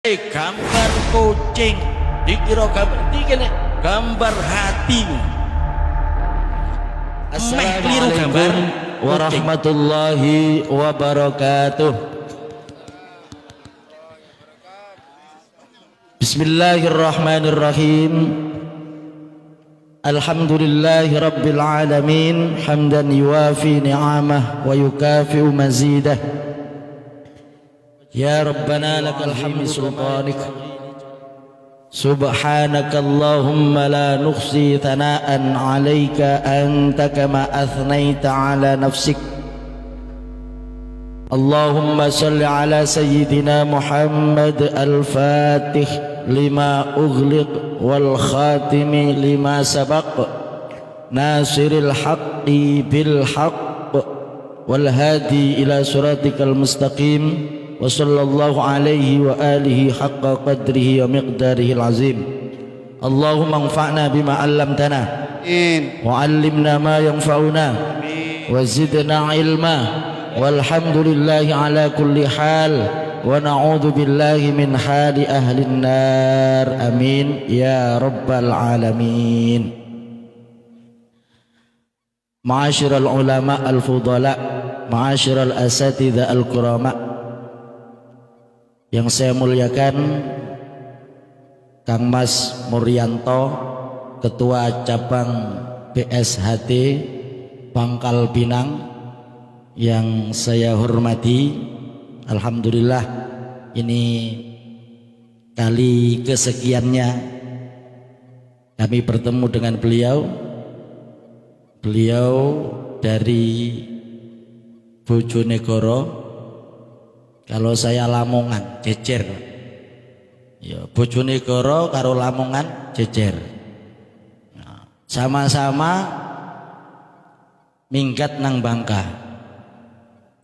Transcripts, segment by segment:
gambar kucing dikira gambar dikene gambar hatimu. Assalamualaikum warahmatullahi wabarakatuh. Bismillahirrahmanirrahim. Alhamdulillahi rabbil alamin hamdan yuwafi ni'amah wa yukafi'u mazidah. Ya Rabbana lakal hamdu sultanik. Subhanaka Allahumma la nukhsi thana'an 'alaika anta kama athnaita 'ala nafsik. Allahumma salli 'ala sayyidina Muhammad al-Fatih lima ughliq wal khatimi lima sabaq nasiril haqqi bil haqq wal hadi ila siratikal mustaqim. Wa sallallahu alaihi wa alihi haqqa qadrihi wa miqdarihil azim. Allahumma anfa'na bima 'allamtana wa 'allimna ma yanfa'una wa zidna ilma walhamdulillahi ala kulli hal wa na'udzu billahi min hali ahlin nar. Amin ya rabbal alamin. Ma'asyiral ulama al-fudala, ma'asyiral asatidza al-kurama, yang saya muliakan Kang Mas Muryanto, Ketua Cabang PSHT Pangkal Pinang, yang saya hormati. Alhamdulillah ini kali kesekiannya kami bertemu dengan beliau. Beliau dari Bojonegoro. Kalau saya Lamongan jejer, ya Bojonegoro karo Lamongan jejer, sama-sama minggat nang Bangka,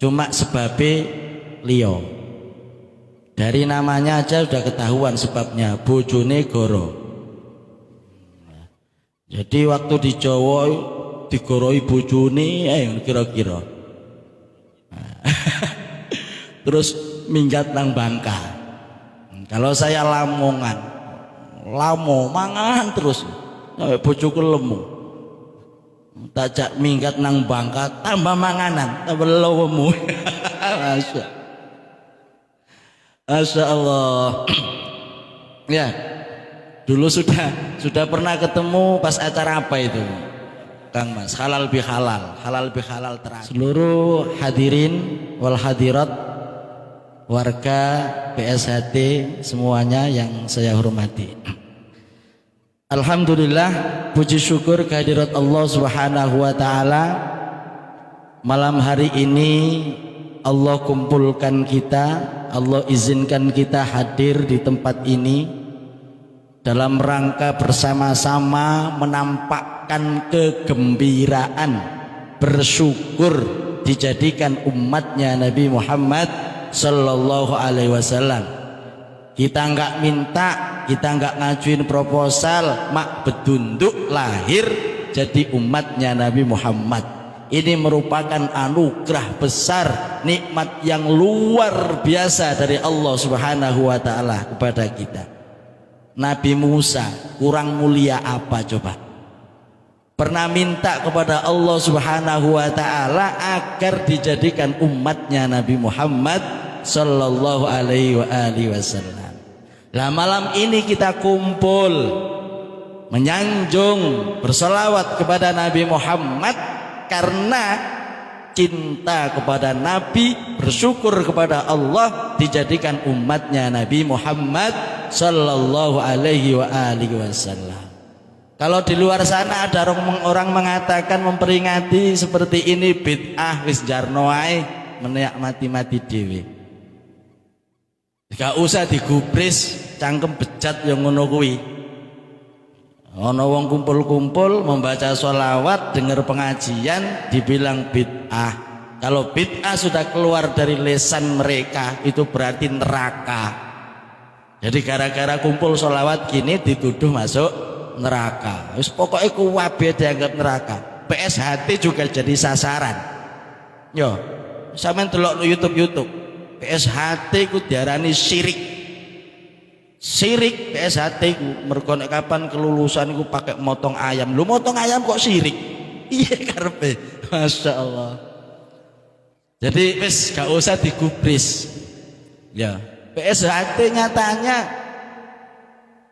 cuma sebabe liyo. Dari namanya aja sudah ketahuan sebabnya Bojonegoro. Jadi waktu di Jawa digoroi bojone kira-kira. Terus minggat nang Bangka. Kalau saya Lamongan, lamo mangan terus sampai bojoku lemu. Tajak minggat nang Bangka tambah manganan, tambah lemu. Masya Allah. Ya, dulu sudah pernah ketemu pas acara apa itu, Kang Mas? Halal bihalal, halal bihalal terakhir. Seluruh hadirin wal hadirat, warga PSHT semuanya yang saya hormati. Alhamdulillah, puji syukur kehadirat Allah Subhanahu wa taala. Malam hari ini Allah kumpulkan kita, Allah izinkan kita hadir di tempat ini dalam rangka bersama-sama menampakkan kegembiraan, bersyukur dijadikan umatnya Nabi Muhammad Sallallahu alaihi wasallam. Kita enggak minta, kita enggak ngajuin proposal, mak bedunduk lahir jadi umatnya Nabi Muhammad. Ini merupakan anugerah besar, nikmat yang luar biasa dari Allah Subhanahu wa taala kepada kita. Nabi Musa kurang mulia apa coba? Pernah minta kepada Allah Subhanahu wa taala agar dijadikan umatnya Nabi Muhammad sallallahu alaihi wasallam. Lah malam ini kita kumpul menyanjung berselawat kepada Nabi Muhammad karena cinta kepada Nabi, bersyukur kepada Allah dijadikan umatnya Nabi Muhammad sallallahu alaihi wasallam. Kalau di luar sana ada orang mengatakan, memperingati seperti ini bid'ah, wis jarno ae, menek mati-mati dhewe. Gak usah digubris cangkem bejat yang ngono kuwi. Ana wong kumpul-kumpul membaca sholawat, dengar pengajian dibilang bid'ah. Kalau bid'ah sudah keluar dari lisan mereka itu berarti neraka. Jadi gara-gara kumpul sholawat gini dituduh masuk neraka. Wis pokoknya kuwabe dianggap neraka. PSHT juga jadi sasaran. Yo, sampean delok no YouTube. PSHT ku diarani syirik. Sirik PSHT ku mergo nek kapan kelulusan ku pakai motong ayam. Lu motong ayam kok sirik? Iya karepe. Masya Allah. Jadi wis gak usah digubris. Ya, PSHT nyatanya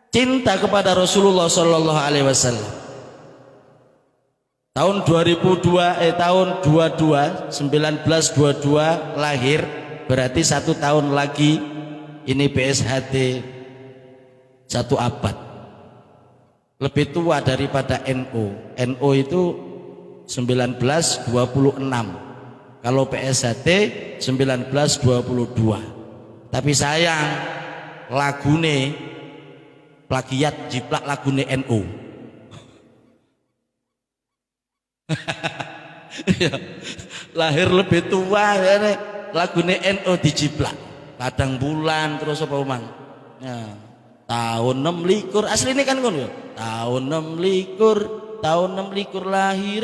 cinta kepada Rasulullah Shallallahu Alaihi Wasallam. Tahun 1922 lahir, berarti 1 tahun lagi ini PSHT 1 abad. Lebih tua daripada NU. NU itu 1926. Kalau PSHT 1922. Tapi sayang lagune plagiat jiplak lagune NU. Lahir lebih tua lagune NU dijiplak. Ladang bulan terus apa mang? Ya, tahun 26 asli ini kan ngono ya. Tahun 26 lahir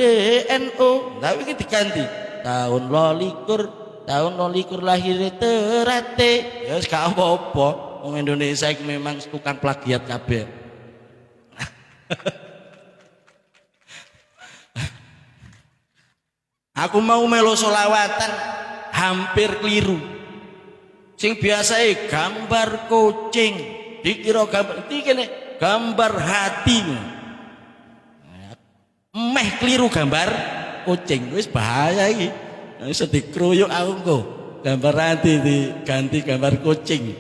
NU. Tapi iki diganti. Tahun 26 lahir terate. Ya wis gak apa-apa. Wong Indonesia iki memang tukang plagiat kabeh. Aku mau melo solawatan hampir keliru. Sing biasa gambar kucing dikira gambar iki kene gambar hati. Meh keliru gambar kucing wis bahaya iki. Wis dikruyuk aku engko. Gambar hati diganti gambar kucing.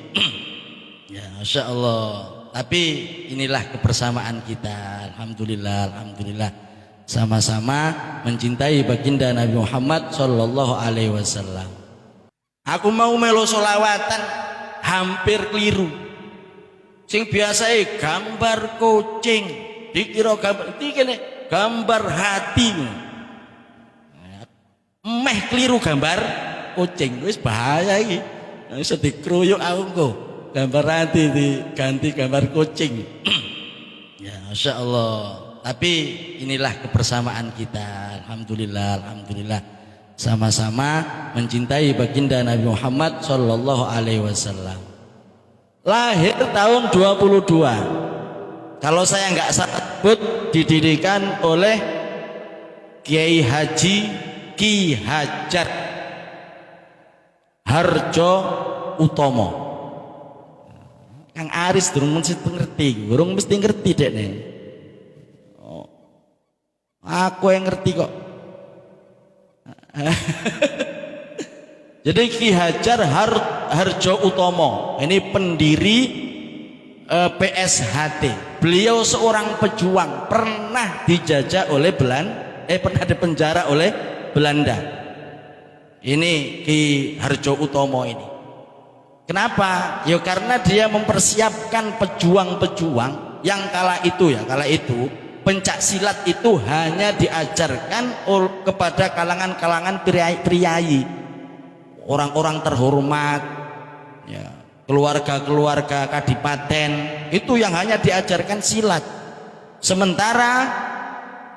Ya Masya Allah. Tapi inilah kebersamaan kita. Alhamdulillah, alhamdulillah. Sama-sama mencintai baginda Nabi Muhammad Sallallahu Alaihi Wasallam. Aku mau melo solawatan hampir keliru. Sing biasa gambar kucing dikira gambar iki kene gambar hati. Meh keliru gambar kucing wis bahaya iki. Wis dikruyuk aku engko. Gambar hati diganti gambar kucing. Ya Masya Allah. Tapi inilah kebersamaan kita. Alhamdulillah, alhamdulillah. Sama-sama mencintai baginda Nabi Muhammad Sallallahu Alaihi Wasallam. Lahir tahun 22. Kalau saya nggak salah sebut didirikan oleh Kiai Haji Ki Hajar Harjo Utomo. Kang Aris durung mesti ngerti dek nih. Aku yang ngerti kok. Jadi Ki Hajar Harjo Utomo ini pendiri PSHT. Beliau seorang pejuang, pernah dijajah oleh pernah dipenjara oleh Belanda. Ini Ki Harjo Utomo ini. Kenapa? Ya karena dia mempersiapkan pejuang-pejuang yang kala itu pencak silat itu hanya diajarkan kepada kalangan-kalangan priai, orang-orang terhormat, ya, keluarga-keluarga kadipaten, itu yang hanya diajarkan silat. Sementara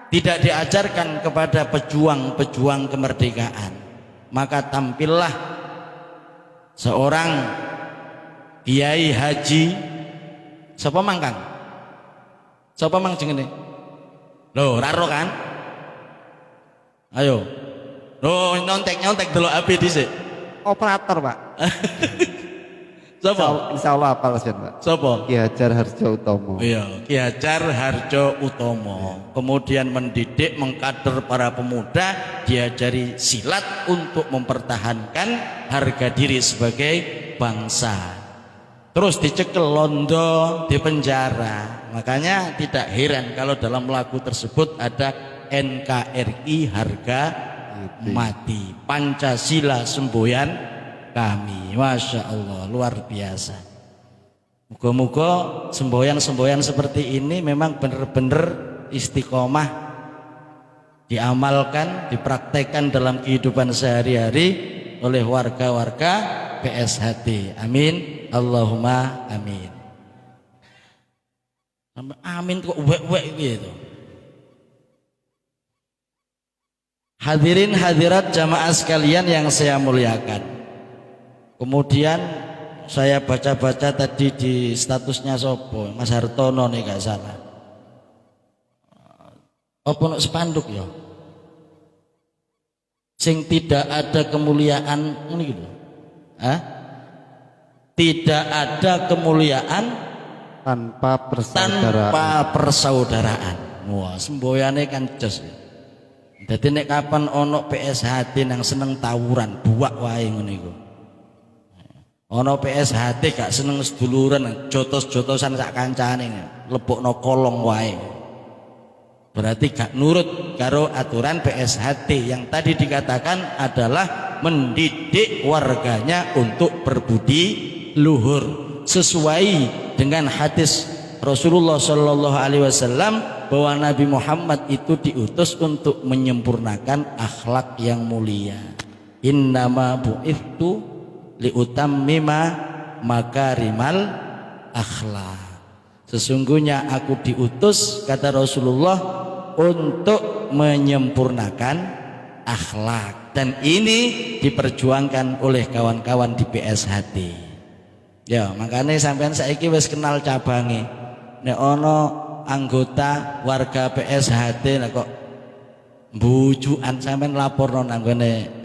tidak diajarkan kepada pejuang-pejuang kemerdekaan. Maka tampillah seorang Kiai Haji sapa mangkang? Sapa mang jenenge? Loh, raro kan? Ayo. Loh, nyontek delok HP dhisik. Operator, Pak. Sapa? Insyaallah apal sen, Pak. Sapa? Ki Hajar Harjo Utomo. Iya, Ki Hajar Harjo Utomo. Kemudian mendidik, mengkader para pemuda, diajari silat untuk mempertahankan harga diri sebagai bangsa. Terus dicekel londo, dipenjara. Makanya tidak heran kalau dalam lagu tersebut ada NKRI harga mati, Pancasila semboyan kami. Masya Allah, luar biasa. Moga-moga semboyan-semboyan seperti ini memang benar-benar istiqomah diamalkan, dipraktekkan dalam kehidupan sehari-hari oleh warga-warga PSHT. Amin. Allahumma amin. Amin kok wek-wek gitu. Hadirin hadirat jamaah sekalian yang saya muliakan. Kemudian saya baca-baca tadi di statusnya sopo Mas Hartono nih gak salah. Apa nak spanduk ya? Sing tidak ada kemuliaan ini gitu. Hah? Tidak ada kemuliaan Tanpa persaudaraan. tanpa persaudaraan. Wah, semboyane kan jos. Dadi nek kapan ono PSHT nang seneng tawuran, buak wae ngono iku. Ono PSHT gak seneng seduluran, jotos-jotosan sak kancane, lebokno kolong wae. Berarti gak nurut karo aturan PSHT yang tadi dikatakan adalah mendidik warganya untuk berbudi luhur sesuai dengan hadis Rasulullah Shallallahu Alaihi Wasallam bahwa Nabi Muhammad itu diutus untuk menyempurnakan akhlak yang mulia. Innama bu'ithtu liutammima makarimal akhlak. Sesungguhnya aku diutus, kata Rasulullah, untuk menyempurnakan akhlak, dan ini diperjuangkan oleh kawan-kawan di PSHT. Ya, makanya sampean saiki wis kenal cabange. Nek ono anggota warga PSHT nek kok mbujukan sampean laporno nang gone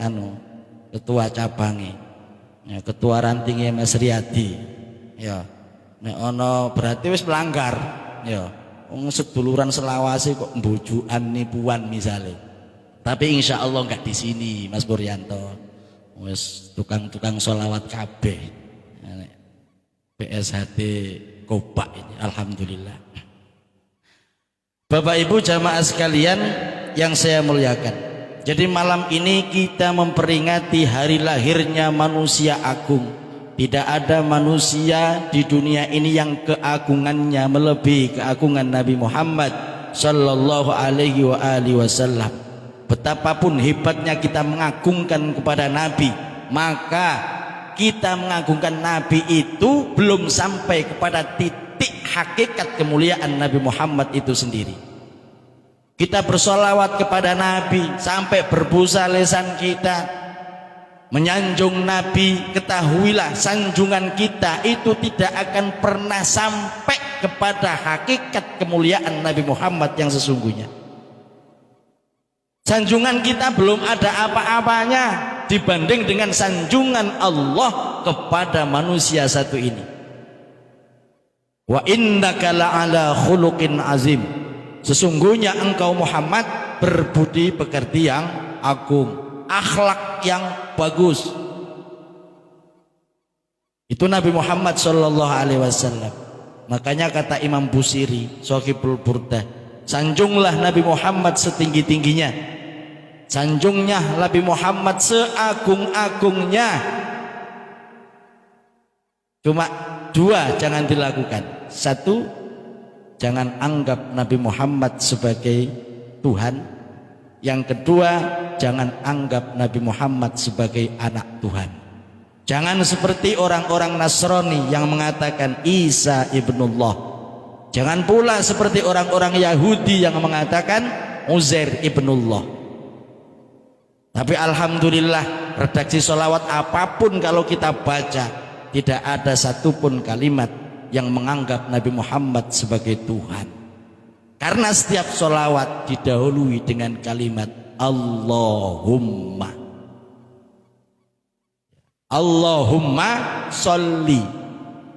ketua cabange. Ya, ketua rantingnya Mas Riyadi. Ya. Nek ono berarti wis melanggar. Ya. Wong seduluran selawase kok mbujukan nipuan misalnya. Tapi insya Allah enggak di sini Mas Puryanto. Wis tukang-tukang sholawat kabeh. PSHT Kopak ini, alhamdulillah. Bapak Ibu jamaah sekalian yang saya muliakan. Jadi malam ini kita memperingati hari lahirnya manusia agung. Tidak ada manusia di dunia ini yang keagungannya melebihi keagungan Nabi Muhammad sallallahu alaihi wasallam. Betapapun hebatnya kita mengagungkan kepada Nabi, maka kita mengagungkan Nabi itu belum sampai kepada titik hakikat kemuliaan Nabi Muhammad itu sendiri. Kita bersolawat kepada Nabi sampai berbusa lisan kita, menyanjung Nabi. Ketahuilah sanjungan kita itu tidak akan pernah sampai kepada hakikat kemuliaan Nabi Muhammad yang sesungguhnya. Sanjungan kita belum ada apa-apanya dibanding dengan sanjungan Allah kepada manusia satu ini. Wa innaka la'ala khuluqin azim. Sesungguhnya engkau Muhammad berbudi pekerti yang agung, akhlak yang bagus. Itu Nabi Muhammad sallallahu alaihi wasallam. Makanya kata Imam Busiri Shahibul Burdah, sanjunglah Nabi Muhammad setinggi-tingginya, sanjungnya Nabi Muhammad seagung-agungnya. Cuma dua jangan dilakukan. Satu, jangan anggap Nabi Muhammad sebagai Tuhan. Yang kedua, jangan anggap Nabi Muhammad sebagai anak Tuhan. Jangan seperti orang-orang Nasrani yang mengatakan Isa ibnullah. Jangan pula seperti orang-orang Yahudi yang mengatakan Uzair ibnullah. Tapi alhamdulillah, redaksi sholawat apapun kalau kita baca, tidak ada satupun kalimat yang menganggap Nabi Muhammad sebagai Tuhan. Karena setiap sholawat didahului dengan kalimat Allahumma. Allahumma sholli.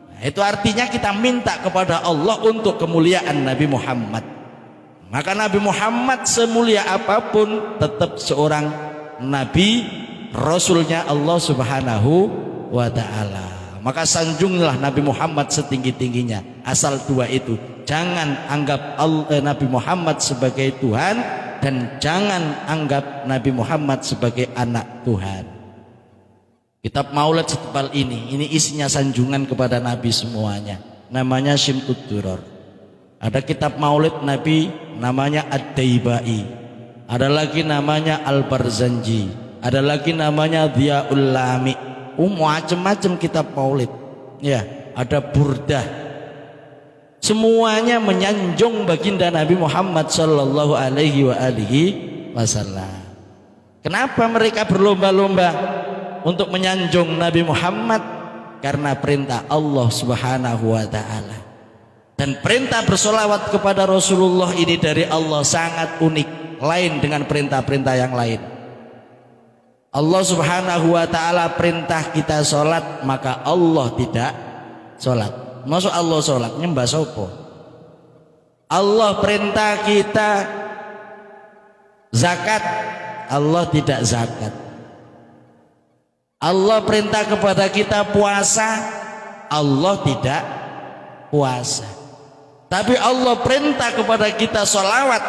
Nah, itu artinya kita minta kepada Allah untuk kemuliaan Nabi Muhammad. Maka Nabi Muhammad semulia apapun tetap seorang Nabi, Rasulnya Allah subhanahu wa ta'ala. Maka sanjunglah Nabi Muhammad setinggi-tingginya. Asal dua itu, jangan anggap Nabi Muhammad sebagai Tuhan, dan jangan anggap Nabi Muhammad sebagai anak Tuhan. Kitab Maulid setebal ini isinya sanjungan kepada Nabi semuanya. Namanya Syimtud Duror. Ada kitab Maulid Nabi namanya Ad-Daibai. Ada lagi namanya Al-Barzanji, ada lagi namanya Dhiaul Lami. Macam-macam kitab Maulid. Ya, ada Burdah. Semuanya menyanjung baginda Nabi Muhammad sallallahu alaihi wasallam. Kenapa mereka berlomba-lomba untuk menyanjung Nabi Muhammad? karena perintah Allah Subhanahu wa taala. Dan perintah bersolawat kepada Rasulullah ini dari Allah sangat unik, lain dengan perintah-perintah yang lain. Allah Subhanahu wa taala perintah kita sholat, maka Allah tidak sholat. Masuk Allah sholat nyembah sopo? Allah perintah kita zakat, Allah tidak zakat. Allah perintah kepada kita puasa, Allah tidak puasa. Tapi Allah perintah kepada kita sholawat,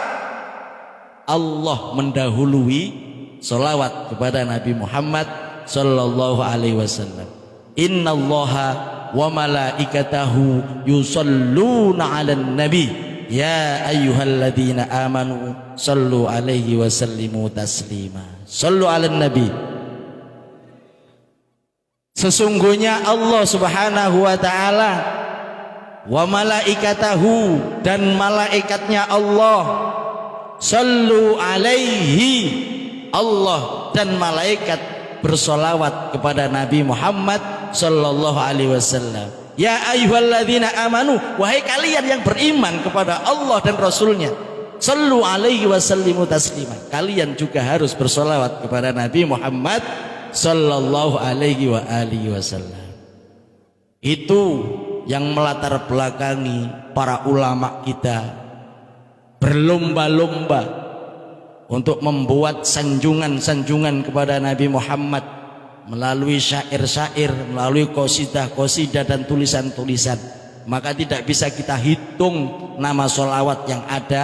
Allah mendahului sholawat kepada Nabi Muhammad sallallahu alaihi wasallam. Innallaha wa malaikatahu yusalluna 'alan nabi ya ayyuhalladzina amanu sallu alaihi wa sallimu taslima. Sallu 'alan nabi. Sesungguhnya Allah Subhanahu wa taala wa malaikatahu dan malaikatnya Allah sallu alaihi, Allah dan malaikat bersolawat kepada Nabi Muhammad sallallahu alaihi wasallam. Ya ayyuhalladzina amanu, wahai kalian yang beriman kepada Allah dan Rasulnya, sallu alaihi wasallimu taslima, kalian juga harus bersolawat kepada Nabi Muhammad sallallahu alaihi wa alihi wasallam. Itu yang melatar belakangi para ulama kita berlomba-lomba untuk membuat sanjungan-sanjungan kepada Nabi Muhammad melalui syair-syair, melalui qasidah-qasidah dan tulisan-tulisan. Maka tidak bisa kita hitung nama sholawat yang ada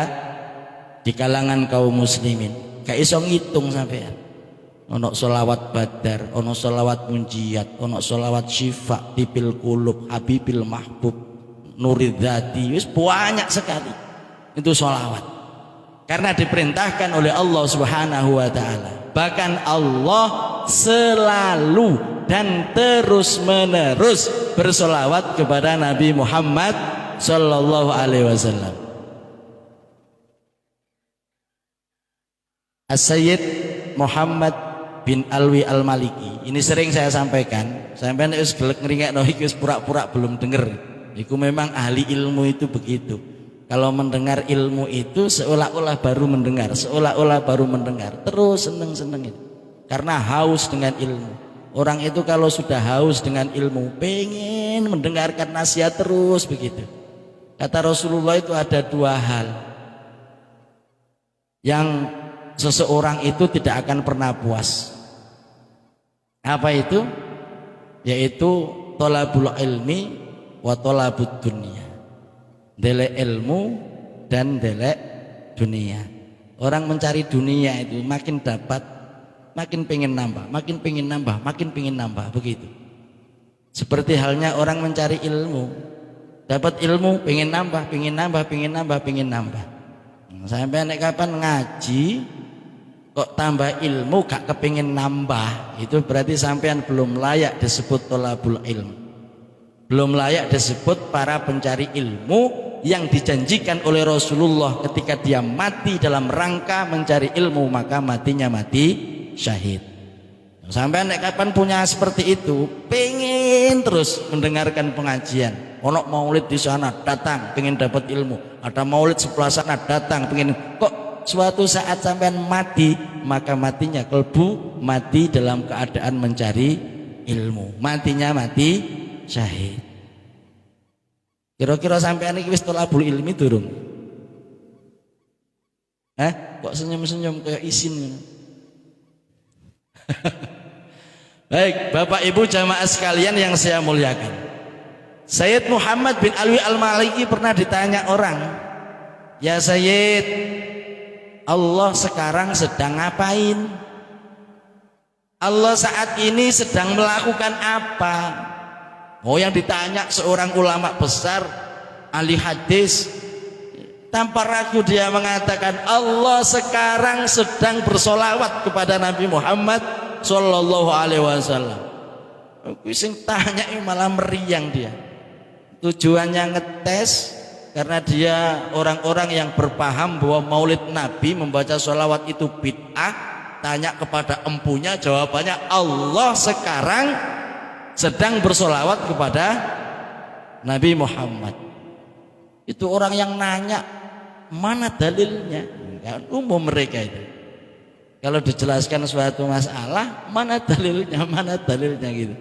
di kalangan kaum muslimin. Gak iso ngitung sampean. Ono sholawat badar, ono sholawat munjiat, ono sholawat syifa, tipil kulub, habibil mahbub, nuridzati, wis banyak sekali itu sholawat. Karena diperintahkan oleh Allah Subhanahu wa taala. Bahkan Allah selalu dan terus menerus bersolawat kepada Nabi Muhammad sallallahu alaihi wasallam. As-Sayyid Muhammad bin Alwi Al-Maliki ini sering saya sampaikan, sampean wis gelek ngringekno iki wis pura-pura belum denger. Iku memang ahli ilmu itu begitu. Kalau mendengar ilmu itu seolah-olah baru mendengar, seolah-olah baru mendengar, terus seneng-seneng itu. Karena haus dengan ilmu. Orang itu kalau sudah haus dengan ilmu, pengen mendengarkan nasihat terus begitu. Kata Rasulullah itu ada dua hal yang seseorang itu tidak akan pernah puas. Apa itu? Yaitu thalabul ilmi wa thalabud dunia. Delek ilmu dan delek dunia. Orang mencari dunia itu makin dapat, makin pengen nambah, makin pengen nambah, makin pengen nambah, begitu. Seperti halnya orang mencari ilmu, dapat ilmu pengen nambah, pengen nambah, pengen nambah, pengen nambah. Sampai nek kapan ngaji kok tambah ilmu gak kepingin nambah, itu berarti sampean belum layak disebut thalabul ilm, belum layak disebut para pencari ilmu yang dijanjikan oleh Rasulullah ketika dia mati dalam rangka mencari ilmu, maka matinya mati syahid. Sampean nek kapan punya seperti itu, pengen terus mendengarkan pengajian, ono maulid di sana datang pengen dapat ilmu, ada maulid sebelah sana datang pengen, kok suatu saat sampean mati, maka matinya kalbu, mati dalam keadaan mencari ilmu, matinya mati syahid. Kira-kira sampean iki wis thalabul ilmi durung? Kok senyum-senyum kayak isin? Baik, Bapak Ibu jamaah sekalian yang saya muliakan, Sayyid Muhammad bin Alwi Al-Maliki pernah ditanya orang, "Ya Sayyid, Allah sekarang sedang ngapain? Allah saat ini sedang melakukan apa?" Oh, yang ditanya seorang ulama besar, ahli hadis, tanpa ragu dia mengatakan, Allah sekarang sedang bersolawat kepada Nabi Muhammad sallallahu alaihi wasallam. Sing tanya malah meriang dia. Tujuannya ngetes, karena dia orang-orang yang berpaham bahwa maulid Nabi membaca sholawat itu bid'ah. Tanya kepada empunya, jawabannya Allah sekarang sedang bersolawat kepada Nabi Muhammad. Itu orang yang nanya, mana dalilnya? Kan umum mereka itu. Kalau dijelaskan suatu masalah, mana dalilnya gitu.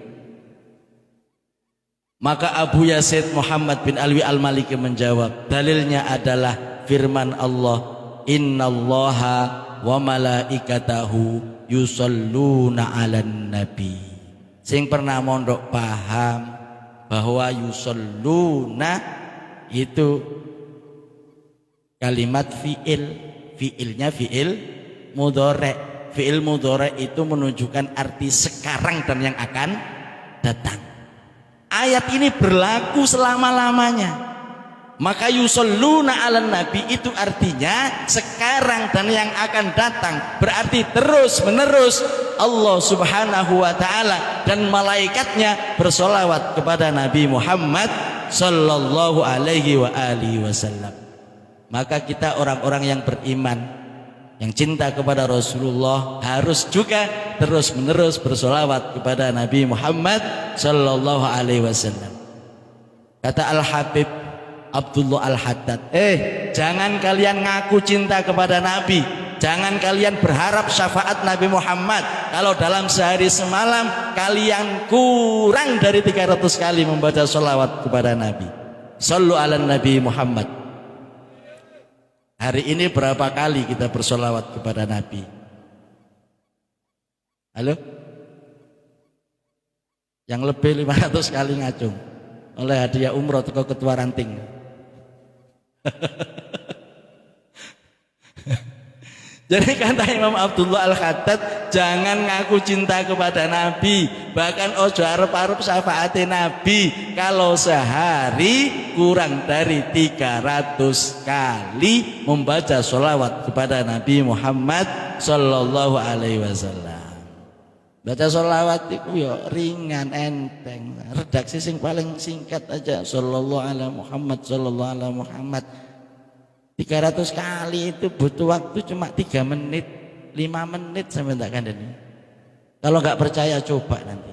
Maka Abu Yazid Muhammad bin Alwi Al-Maliki menjawab, dalilnya adalah firman Allah, innallaha wa malaikatahu yusalluna 'alan nabi. Sing pernah mondok paham bahwa yusalluna itu kalimat fiilnya fiil mudhari'. Fiil mudhari' itu menunjukkan arti sekarang dan yang akan datang. Ayat ini berlaku selama-lamanya. Maka yusalluna 'alan nabi itu artinya sekarang dan yang akan datang. Berarti terus menerus Allah subhanahu wa ta'ala dan malaikatnya bersolawat kepada Nabi Muhammad sallallahu alaihi wa alihi wasallam. Maka kita orang-orang yang beriman, yang cinta kepada Rasulullah, harus juga terus menerus bersolawat kepada Nabi Muhammad sallallahu alaihi wasallam. Kata Al-Habib Abdullah Al-Haddad, jangan kalian ngaku cinta kepada Nabi, jangan kalian berharap syafaat Nabi Muhammad kalau dalam sehari semalam kalian kurang dari 300 kali membaca sholawat kepada Nabi. Sallu ala Nabi Muhammad. Hari ini berapa kali kita bersolawat kepada Nabi? Halo? Yang lebih 500 kali ngacung oleh hadiah umroh teko ketua ranting. Jadi kata Imam Abdullah Al-Khaddad, jangan ngaku cinta kepada Nabi, bahkan ojo arep-arep syafaate Nabi kalau sehari kurang dari 300 kali membaca sholawat kepada Nabi Muhammad sallallahu alaihi wasallam. Baca sholawat itu ya ringan, enteng, redaksi sing paling singkat aja, sallallahu alaihi Muhammad, sallallahu alaihi Muhammad. 300 kali itu butuh waktu cuma 3 menit, 5 menit sampai tak kandani. Kalau nggak percaya coba nanti.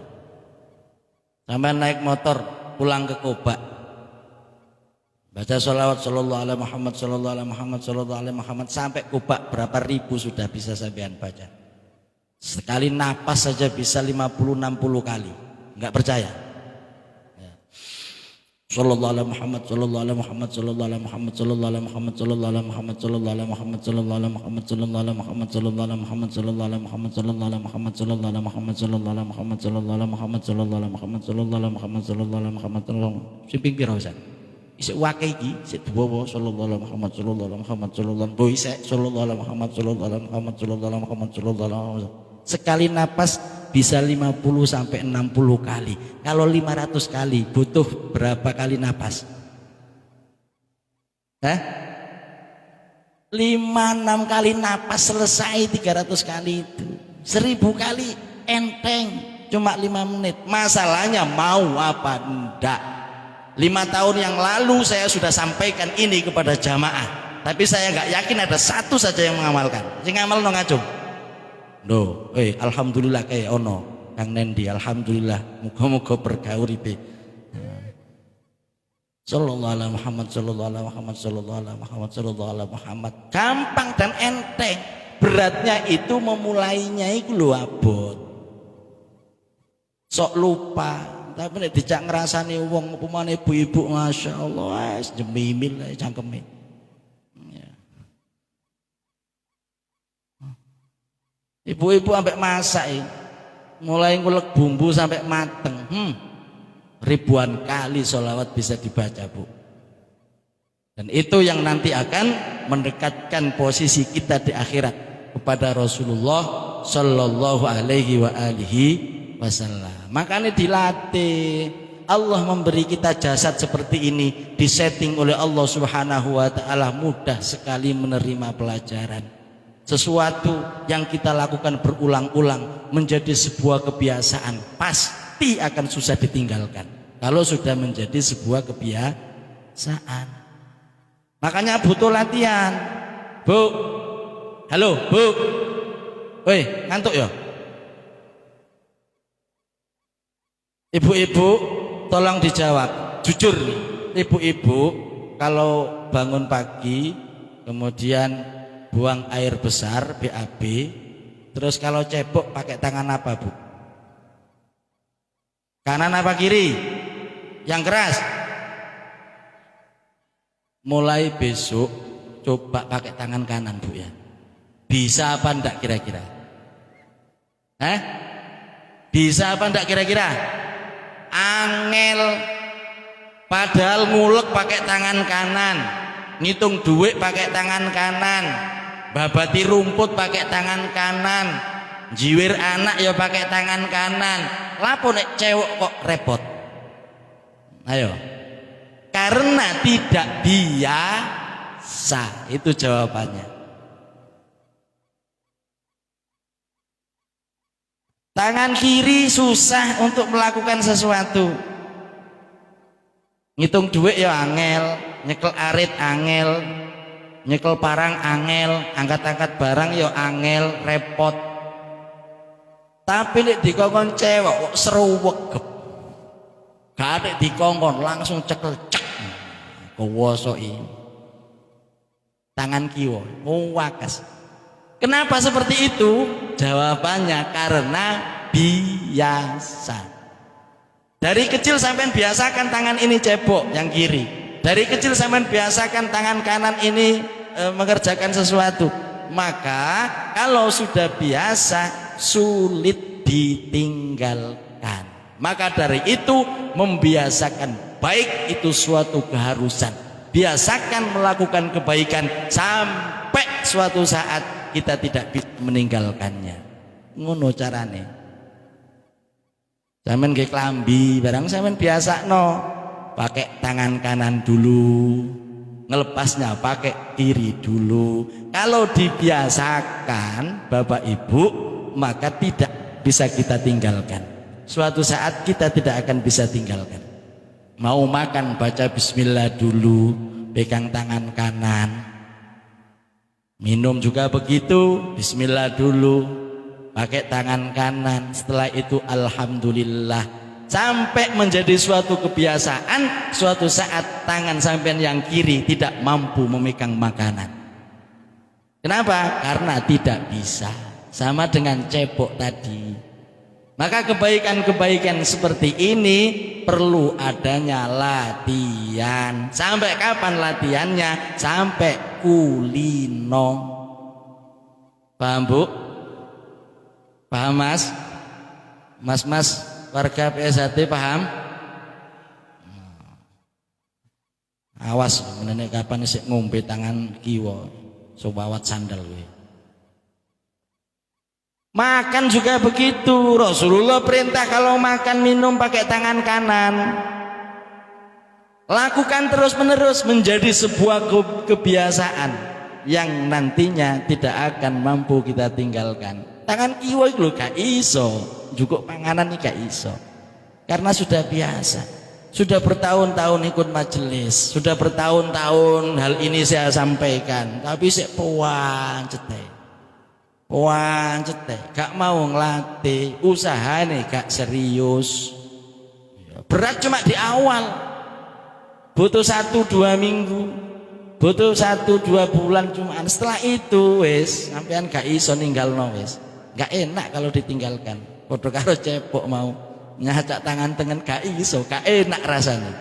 Sampai naik motor pulang ke Koba, baca sholawat sallallahu alaihi Muhammad, sallallahu alaihi Muhammad, sallallahu alaihi Muhammad sampai Koba berapa ribu sudah bisa sampean baca. Sekali napas saja bisa 50-60 kali. Nggak percaya? Sallallahu alaihi Muhammad, sallallahu alaihi Muhammad, sallallahu alaihi Muhammad, sallallahu alaihi Muhammad, sallallahu alaihi Muhammad, sallallahu alaihi Muhammad, sallallahu alaihi Muhammad, sallallahu alaihi Muhammad, sallallahu alaihi Muhammad, sallallahu alaihi Muhammad, sallallahu alaihi Muhammad, sallallahu alaihi Muhammad, sallallahu alaihi Muhammad, sallallahu alaihi Muhammad, sallallahu alaihi Muhammad, sallallahu alaihi Muhammad, sallallahu alaihi Muhammad, sing ping pira Ustaz? Isih wake iki, sik duwa sallallahu alaihi Muhammad, sallallahu alaihi Muhammad, sallallahu alaihi Muhammad, sallallahu alaihi Muhammad, sallallahu alaihi Muhammad, sallallahu alaihi Muhammad, sallallahu alaihi Muhammad. Sekali napas bisa 50 sampai 60 kali. Kalau 500 kali butuh berapa kali napas? 5-6 kali napas selesai 300 kali itu. 1000 kali enteng, cuma 5 menit. Masalahnya mau apa enggak? 5 tahun yang lalu saya sudah sampaikan ini kepada jamaah, tapi saya nggak yakin ada satu saja yang mengamalkan. Sing ngamal no ngacung. Alhamdulillah kayak ono Kang Nendi, alhamdulillah, muga-muga berkah uripe. Sallallahu alaihi Muhammad, sallallahu alaihi Muhammad, sallallahu alaihi Muhammad, sallallahu alaihi Muhammad. Gampang dan enteng. Beratnya itu memulainya itu lho abot. Sok lupa, tapi nek dijak ngrasani wong upamane ibu-ibu masyaallah wis jemimil ae cangkeme. Ibu-ibu sampai masak mulai ngulek bumbu sampai mateng, ribuan kali sholawat bisa dibaca Bu. Dan itu yang nanti akan mendekatkan posisi kita di akhirat kepada Rasulullah Sallallahu Alaihi Wasallam. Makanya dilatih. Allah memberi kita jasad seperti ini, disetting oleh Allah Subhanahu Wa Taala, mudah sekali menerima pelajaran. Sesuatu yang kita lakukan berulang-ulang menjadi sebuah kebiasaan, pasti akan susah ditinggalkan kalau sudah menjadi sebuah kebiasaan. Makanya butuh latihan. Bu, halo Bu, woi ngantuk ya? Ibu-ibu tolong dijawab, jujur nih. Ibu-ibu kalau bangun pagi kemudian buang air besar BAB, terus kalau cebok pakai tangan apa, Bu? Kanan apa kiri? Yang keras. Mulai besok coba pakai tangan kanan, Bu ya. Bisa apa enggak kira-kira? Bisa apa enggak kira-kira? Angel. Padahal ngulek pakai tangan kanan, ngitung duit pakai tangan kanan, babati rumput pakai tangan kanan, jiwir anak ya pakai tangan kanan. Lapo nek cewek kok repot? Ayo. Karena tidak biasa, itu jawabannya. Tangan kiri susah untuk melakukan sesuatu. Ngitung duit ya angel, nyekel arit angel, nyekel parang angel, angkat-angkat barang ya angel, repot. Tapi nek dikongkon cewek kok seruwegep. Gak ada dikongkon langsung cekel cek. Kuwosoki. Tangan kiwa, wakas. Kenapa seperti itu? Jawabannya karena biasa. Dari kecil sampean biasakan tangan ini cebok yang kiri. Dari kecil sampean biasakan tangan kanan ini mengerjakan sesuatu. Maka kalau sudah biasa sulit ditinggalkan. Maka dari itu membiasakan baik itu suatu keharusan. Biasakan melakukan kebaikan sampai suatu saat kita tidak bisa meninggalkannya. Ngono carane. Sampeyan nggih klambi barang sampeyan biasa no pakai tangan kanan dulu, ngelepasnya pakai kiri dulu. Kalau dibiasakan Bapak Ibu, maka tidak bisa kita tinggalkan. Suatu saat kita tidak akan bisa tinggalkan. Mau makan baca bismillah dulu, pegang tangan kanan. Minum juga begitu, bismillah dulu, pakai tangan kanan. Setelah itu alhamdulillah, sampai menjadi suatu kebiasaan. Suatu saat tangan sampean yang kiri tidak mampu memegang makanan. Kenapa? Karena tidak bisa. Sama dengan cebok tadi. Maka kebaikan-kebaikan seperti ini perlu adanya latihan. Sampai kapan latihannya? Sampai kulino. Paham, Bu? Paham, Mas? Mas warga PSHT paham? Awas menene kapan isik ngombe tangan kiwa sobawat sandal we. Makan juga begitu. Rasulullah perintah kalau makan minum pakai tangan kanan. Lakukan terus menerus menjadi sebuah kebiasaan yang nantinya tidak akan mampu kita tinggalkan. Tangan kiwa itu gak iso, juga panganan ini gak iso. Karena sudah biasa, sudah bertahun-tahun ikut majelis, sudah bertahun-tahun hal ini saya sampaikan, tapi saya cetek, gak mau ngelatih, usaha nih gak serius. Berat cuma di awal, butuh 1-2 minggu, butuh 1-2 bulan cuma. Setelah itu wes sampean gak iso ninggalno wes. Gak enak kalau ditinggalkan. Padha karo cepok mau nyacak tangan tengen gak iso, gak enak rasanya.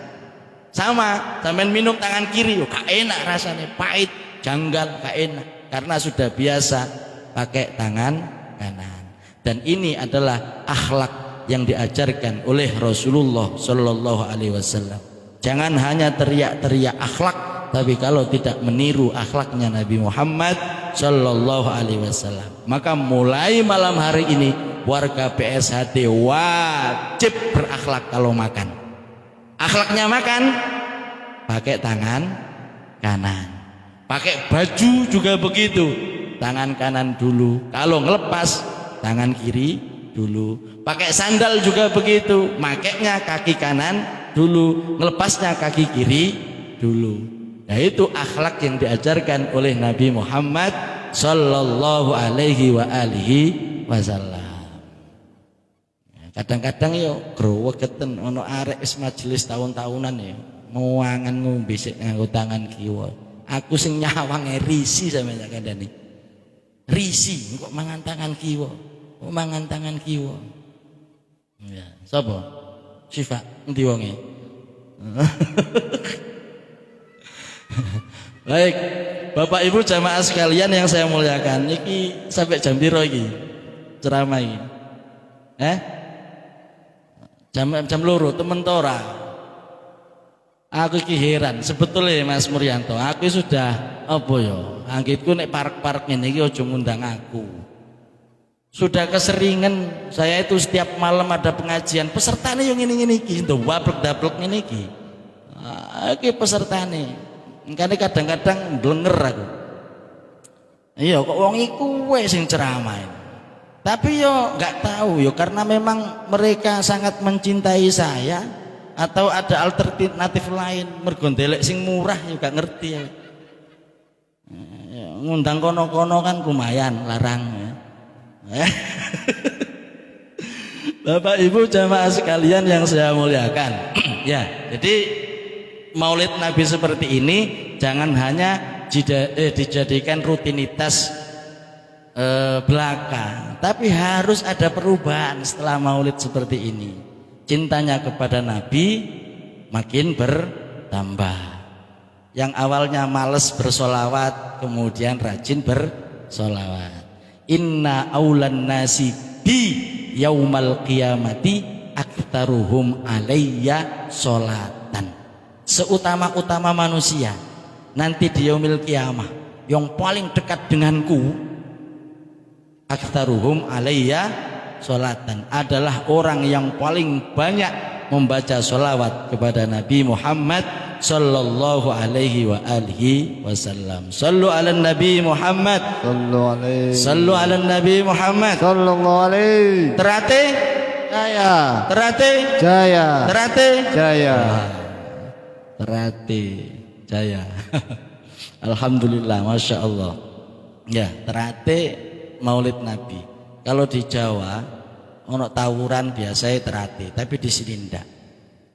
Sama sampean minum tangan kiri yo gak enak rasanya, pahit, janggal, gak enak karena sudah biasa pakai tangan kanan. Dan ini adalah akhlak yang diajarkan oleh Rasulullah Shallallahu Alaihi Wasallam. Jangan hanya teriak-teriak akhlak, tapi kalau tidak meniru akhlaknya Nabi Muhammad Shallallahu Alaihi Wasallam. Maka mulai malam hari ini warga PSHT wajib berakhlak kalau makan. Akhlaknya makan pakai tangan kanan. Pakai baju juga begitu, tangan kanan dulu. Kalau ngelepas tangan kiri dulu. Pakai sandal juga begitu, makainya kaki kanan dulu, ngelepasnya kaki kiri dulu. Nah itu akhlak yang diajarkan oleh Nabi Muhammad Sallallahu Alaihi Wasallam. Kadang-kadang yo growegeten ono arek wis majelis tahun-tahunan ya. Muangan ngombe sik nganggo tangan kiwa. Aku sing nyawange risi sampeyan kandhani. Risi kok mangan tangan kiwa. Kok mangan tangan kiwa. Ya, sapa? Syifa endi wonge? Baik, Bapak Ibu jamaah sekalian yang saya muliakan, iki sampai jam piro iki? Ceramah iki. Jam loro temen tora. Aku iki heran sebetulnya Mas Muryanto, aku sudah apa ya? Anggitku nek park-park ngene iki aja ngundang aku. Sudah keseringan saya itu setiap malam ada pengajian, pesertane yang ngene-ngene iki, ndablek-dablek ngene iki. Iki pesertane. Engkane kadang-kadang blenger aku. Iya kok wong iku wae sing ceramah. Tapi yo nggak tahu yo karena memang mereka sangat mencintai saya atau ada alternatif lain mergo ndelek sing murah yo gak ngerti ya. Ngundang kono-kono kan lumayan larang ya. Bapak Ibu jamaah sekalian yang saya muliakan. Ya, jadi Maulid Nabi seperti ini jangan hanya dijadikan rutinitas belaka, tapi harus ada perubahan setelah Maulid seperti ini. Cintanya kepada Nabi makin bertambah. Yang awalnya males bersolawat kemudian rajin bersolawat. Inna aulan nasi bi yaumal qiyamati aktaruhum alayya sholatan. Seutama-utama manusia nanti di yaumil qiyamah yang paling dekat denganku aktaruhum alayya sholatan adalah orang yang paling banyak membaca sholawat kepada Nabi Muhammad sallallahu alaihi wa alihi wasallam. Sallu ala Nabi Muhammad. Sallu ala Nabi Muhammad. Sallallahu alaihi. Terate Jaya. Terate Jaya. Terate Jaya. Terate Jaya. Alhamdulillah, masya Allah. Ya, terate Maulid Nabi. Kalau di Jawa ono tawuran biasanya terate, tapi di sini ndak.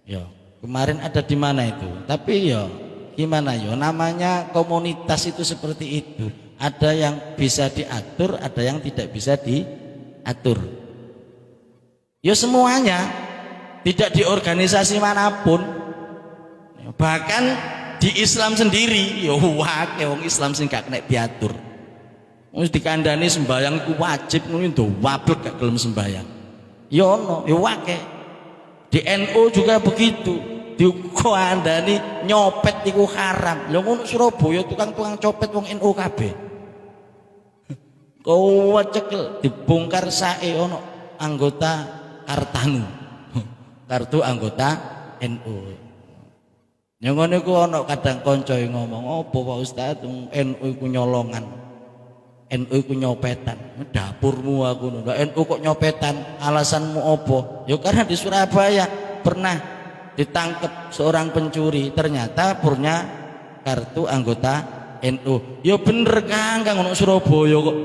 Yo, kemarin ada di mana itu? Tapi yo gimana yo? Namanya komunitas itu seperti itu. Ada yang bisa diatur, ada yang tidak bisa diatur. Yo semuanya, tidak di organisasi manapun. Bahkan di Islam sendiri, yo wake wong Islam sing gak kena diatur. Wis dikandani sembahyang iku wajib ngono ndo wablek gak gelem sembahyang. Yo ono, yo wake. Di NU juga begitu. Dikandani nyopet iku haram. Lho ngono Surabaya tukang-tukang copet wong NU kabeh. Kau cekel dibongkar sae ono anggota Kartanu. Kartu anggota NU. Yang ngono iku ono kadang kanca ngomong, "Apa Pak Ustaz NU iku nyolongan. NU iku nyopetan." Dapurmu aku ngono. NU kok nyopetan? Alasanmu apa? Ya karena di Surabaya pernah ditangkap seorang pencuri, ternyata punya kartu anggota NU. Ya bener Kang ngono Surabaya kok.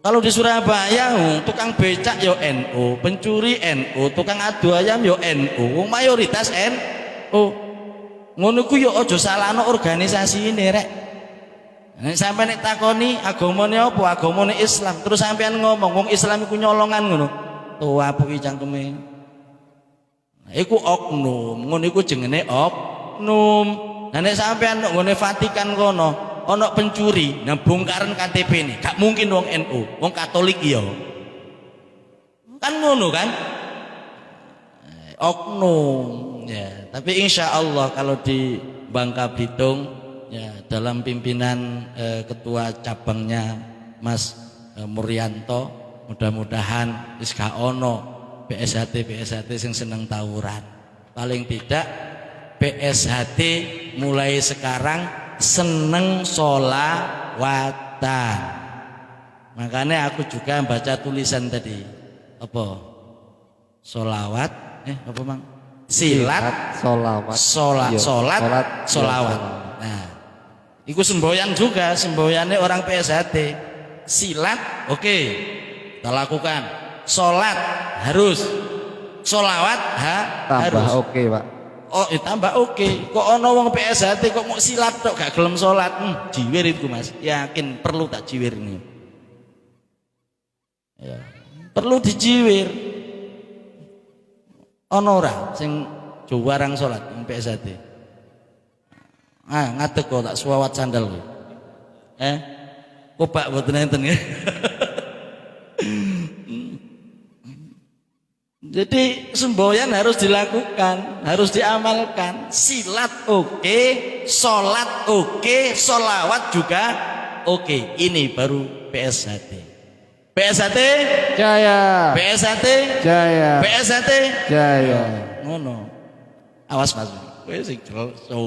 Kalau di Surabaya tukang becak yo NU, pencuri NU, tukang adu ayam yo NU, mayoritas NU. Ngono ku yo aja salahno organisasi ini rek. Nek sampeyan nek takoni agamane apa? Agamane Islam. Terus sampeyan ngomong wong Islam iku nyolongan ngono. Tuh apuki cangkeme. Nah, iku oknum, ngono iku jenenge oknum. Nah nek sampeyan nggone Vatikan kono ono pencuri, nah bongkaran KTP ini gak mungkin wong NU, wong Katolik ya kan ngono kan oknum ya. Tapi insya Allah kalau di Bangka Belitung ya dalam pimpinan ketua cabangnya Mas Muryanto, mudah-mudahan wis gak ono PSHT sing seneng tawuran. Paling tidak PSHT mulai sekarang seneng sholawatan. Makanya aku juga baca tulisan tadi apa sholawat apa mang silat sholawat sholawat. Nah itu semboyan juga, semboyannya orang PSHT. Silat oke, kita lakukan. Sholat harus. Sholawat Tambah harus. oke, Pak. Oh, tambah oke. Kok ono wong PSHT kok mau silat tok gak gelem sholat. Jiwir itu Mas. Yakin perlu tak jiwir ini. Ya. Perlu dijiwir. Ono ora sing juwarang sholat wong PSHT. Ngadeg kok tak suwawat sandal kowe. Kopak mboten enten ya. Jadi semboyan harus dilakukan, harus diamalkan. Silat oke, sholat oke, sholawat juga oke. Ini baru PSHT. PSHT Jaya. PSHT Jaya. PSHT Jaya. ngono. Awas Mas, kowe sing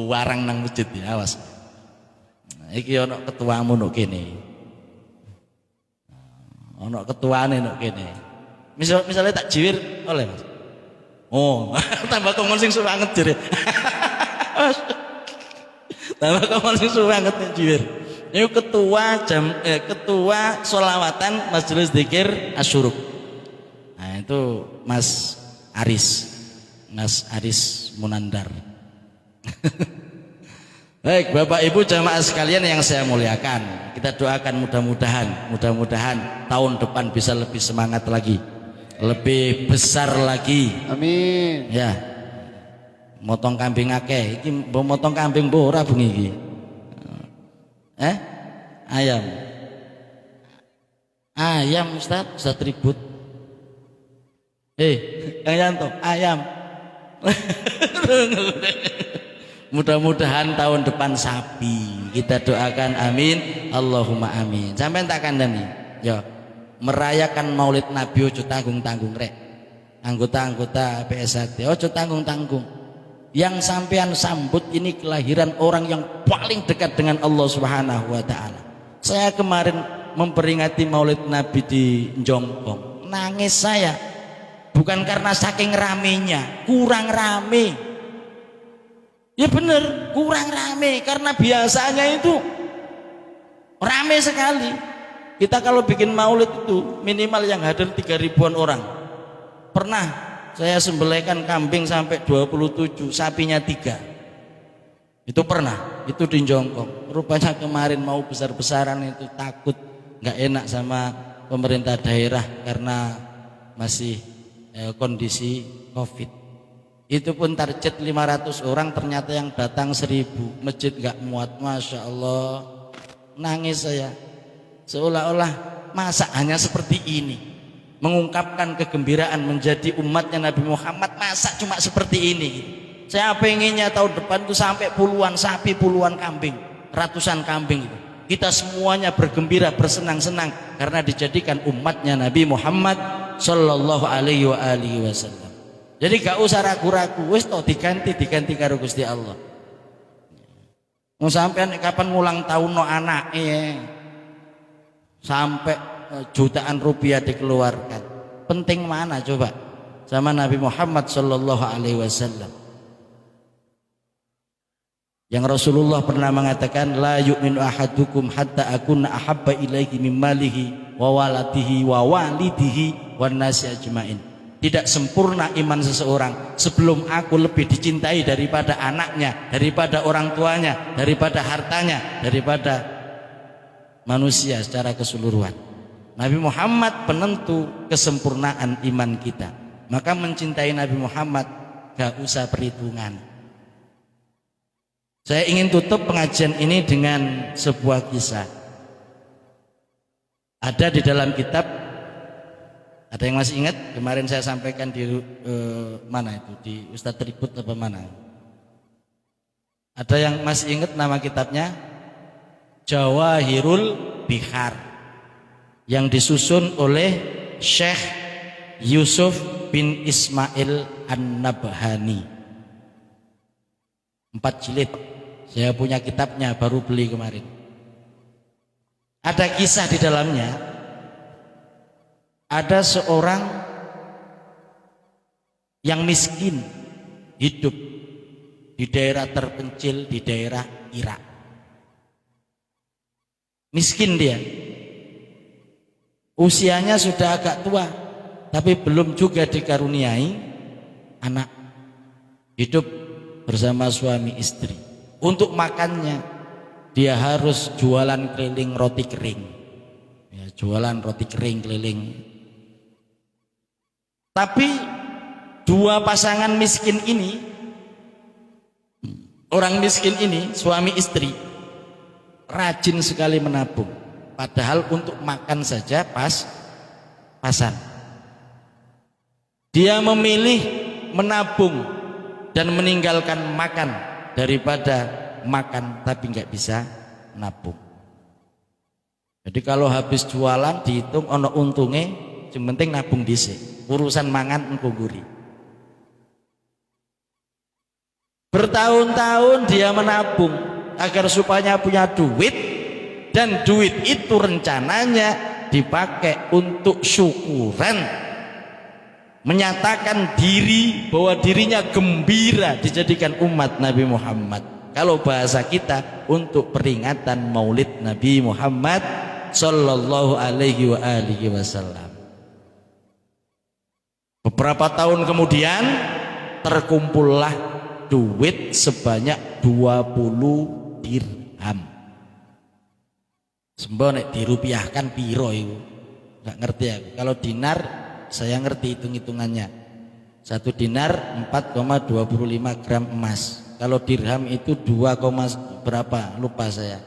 warang nang masjid ya, awas. Iki ana ketuamu nok kene. Ana ketuane nok kene. Misalnya tak jiwir oleh Mas. Oh, tambah kongkon sing suwe anget jere. Tambah kongkon sing suwe anget jiwir. Ini ketua sholawatan majelis dzikir asyuruk. Nah itu Mas Aris Munandar. Baik Bapak Ibu jamaah sekalian yang saya muliakan, kita doakan mudah-mudahan tahun depan bisa lebih semangat lagi, lebih besar lagi. Amin. Ya, motong kambing akeh. Iki motong kambing mbok ora bengi iki. Ayam Ustaz ribut. Kang Yanto, ayam. Mudah-mudahan tahun depan sapi. Kita doakan amin. Allahumma amin. Sampai tak kandani. Ya, merayakan Maulid Nabi ojo tanggung-tanggung rek. Anggota-anggota PSHT ojo tanggung-tanggung. Yang sampean sambut ini kelahiran orang yang paling dekat dengan Allah Subhanahu wa taala. Saya kemarin memperingati Maulid Nabi di Jongkong. Nangis saya. Bukan karena saking ramenya, kurang rame. Ya benar, kurang rame karena biasanya itu rame sekali. Kita kalau bikin Maulid itu minimal yang hadir 3.000-an orang. Pernah saya sembelihkan kambing sampai 27, sapinya 3. Itu pernah, itu di Jongkong. Rupanya kemarin mau besar-besaran itu takut nggak enak sama pemerintah daerah karena masih kondisi Covid. Itu pun target 500 orang, ternyata yang datang 1.000. Masjid nggak muat, masya Allah. Nangis saya. Seolah-olah masa hanya seperti ini. Mengungkapkan kegembiraan menjadi umatnya Nabi Muhammad, masa cuma seperti ini. Saya pengennya tahun depan itu sampai puluhan sapi, puluhan kambing, ratusan kambing itu. Kita semuanya bergembira, bersenang-senang karena dijadikan umatnya Nabi Muhammad sallallahu alaihi wasallam. Jadi gak usah ragu-ragu, wis toh diganti karo Gusti Allah. Mau sampean kapan ngulang tahun no anake sampai jutaan rupiah dikeluarkan. Penting mana coba? Sama Nabi Muhammad sallallahu alaihi wasallam. Yang Rasulullah pernah mengatakan la yu'minu ahadukum hatta akuna ahabba ilaihi min malihi wa waladihi wa walidihi wan nasi ajmain. Tidak sempurna iman seseorang sebelum aku lebih dicintai daripada anaknya, daripada orang tuanya, daripada hartanya, daripada manusia secara keseluruhan. Nabi Muhammad penentu kesempurnaan iman kita. Maka mencintai Nabi Muhammad gak usah perhitungan. Saya ingin tutup pengajian ini dengan sebuah kisah. Ada di dalam kitab. Ada yang masih ingat? Kemarin saya sampaikan di mana itu? Di Ustadz Tribut apa mana? Ada yang masih ingat nama kitabnya? Jawahirul Bihar, yang disusun oleh Syekh Yusuf bin Ismail An-Nabhani. 4 jilid. Saya punya kitabnya, baru beli kemarin. Ada kisah di dalamnya. Ada seorang yang miskin hidup di daerah terpencil di daerah Irak. Miskin dia. Usianya sudah agak tua, tapi belum juga dikaruniai anak. Hidup bersama suami istri. Untuk makannya dia harus jualan keliling roti kering. Ya, jualan roti kering keliling. Tapi dua pasangan miskin ini, orang miskin ini, suami istri, rajin sekali menabung. Padahal untuk makan saja pas-pasan. Dia memilih menabung dan meninggalkan makan daripada makan tapi nggak bisa nabung. Jadi kalau habis jualan dihitung ono untungnya, yang penting nabung dhisik. Urusan mangan engko guri. Bertahun-tahun dia menabung agar supaya punya duit, dan duit itu rencananya dipakai untuk syukuran, menyatakan diri bahwa dirinya gembira dijadikan umat Nabi Muhammad. Kalau bahasa kita untuk peringatan Maulid Nabi Muhammad sallallahu alaihi wasallam. Beberapa tahun kemudian terkumpullah duit sebanyak 20 dirham. Sembo nek dirupiahkan piro itu? Enggak ngerti aku. Kalau dinar saya ngerti hitung-hitungannya. 1 dinar 4,25 gram emas. Kalau dirham itu 2, berapa? Lupa saya.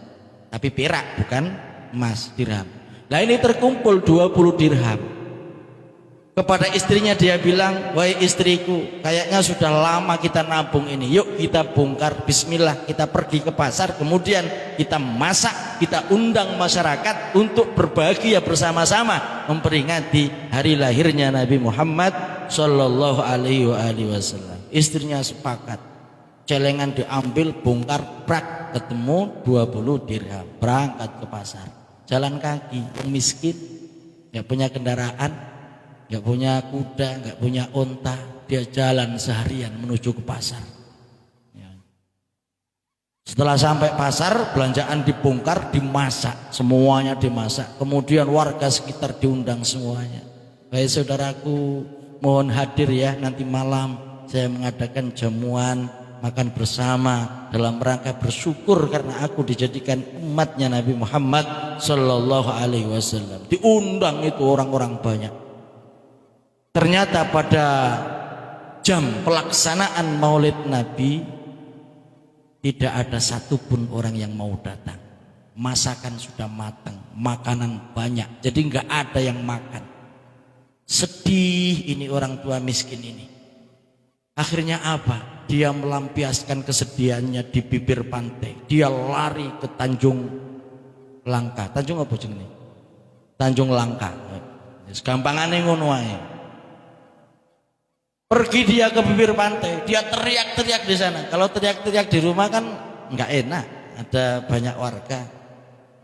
Tapi perak bukan emas, dirham. Nah ini terkumpul 20 dirham. Kepada istrinya dia bilang, wahai istriku, kayaknya sudah lama kita nabung ini. Yuk kita bongkar, bismillah, kita pergi ke pasar, kemudian kita masak, kita undang masyarakat untuk berbahagia bersama-sama memperingati hari lahirnya Nabi Muhammad sallallahu alaihi wasallam. Istrinya sepakat, celengan diambil, bongkar, prak, ketemu 20 dirham, berangkat ke pasar, jalan kaki, miskin, nggak punya kendaraan, nggak punya kuda, nggak punya onta, dia jalan seharian menuju ke pasar. Setelah sampai pasar, belanjaan dibongkar, dimasak, semuanya dimasak. Kemudian warga sekitar diundang semuanya. Baik saudaraku, mohon hadir ya, nanti malam saya mengadakan jamuan makan bersama dalam rangka bersyukur karena aku dijadikan umatnya Nabi Muhammad sallallahu alaihi wasallam. Diundang itu orang-orang banyak. Ternyata pada jam pelaksanaan Maulid Nabi tidak ada satupun orang yang mau datang. Masakan sudah matang, makanan banyak, jadi nggak ada yang makan. Sedih ini orang tua miskin ini. Akhirnya apa? Dia melampiaskan kesedihannya di bibir pantai. Dia lari ke Tanjung Langka. Tanjung apa jenenge? Tanjung Langka. Gampangane ngono wae. Pergi dia ke bibir pantai, dia teriak-teriak di sana. Kalau teriak-teriak di rumah kan nggak enak, ada banyak warga.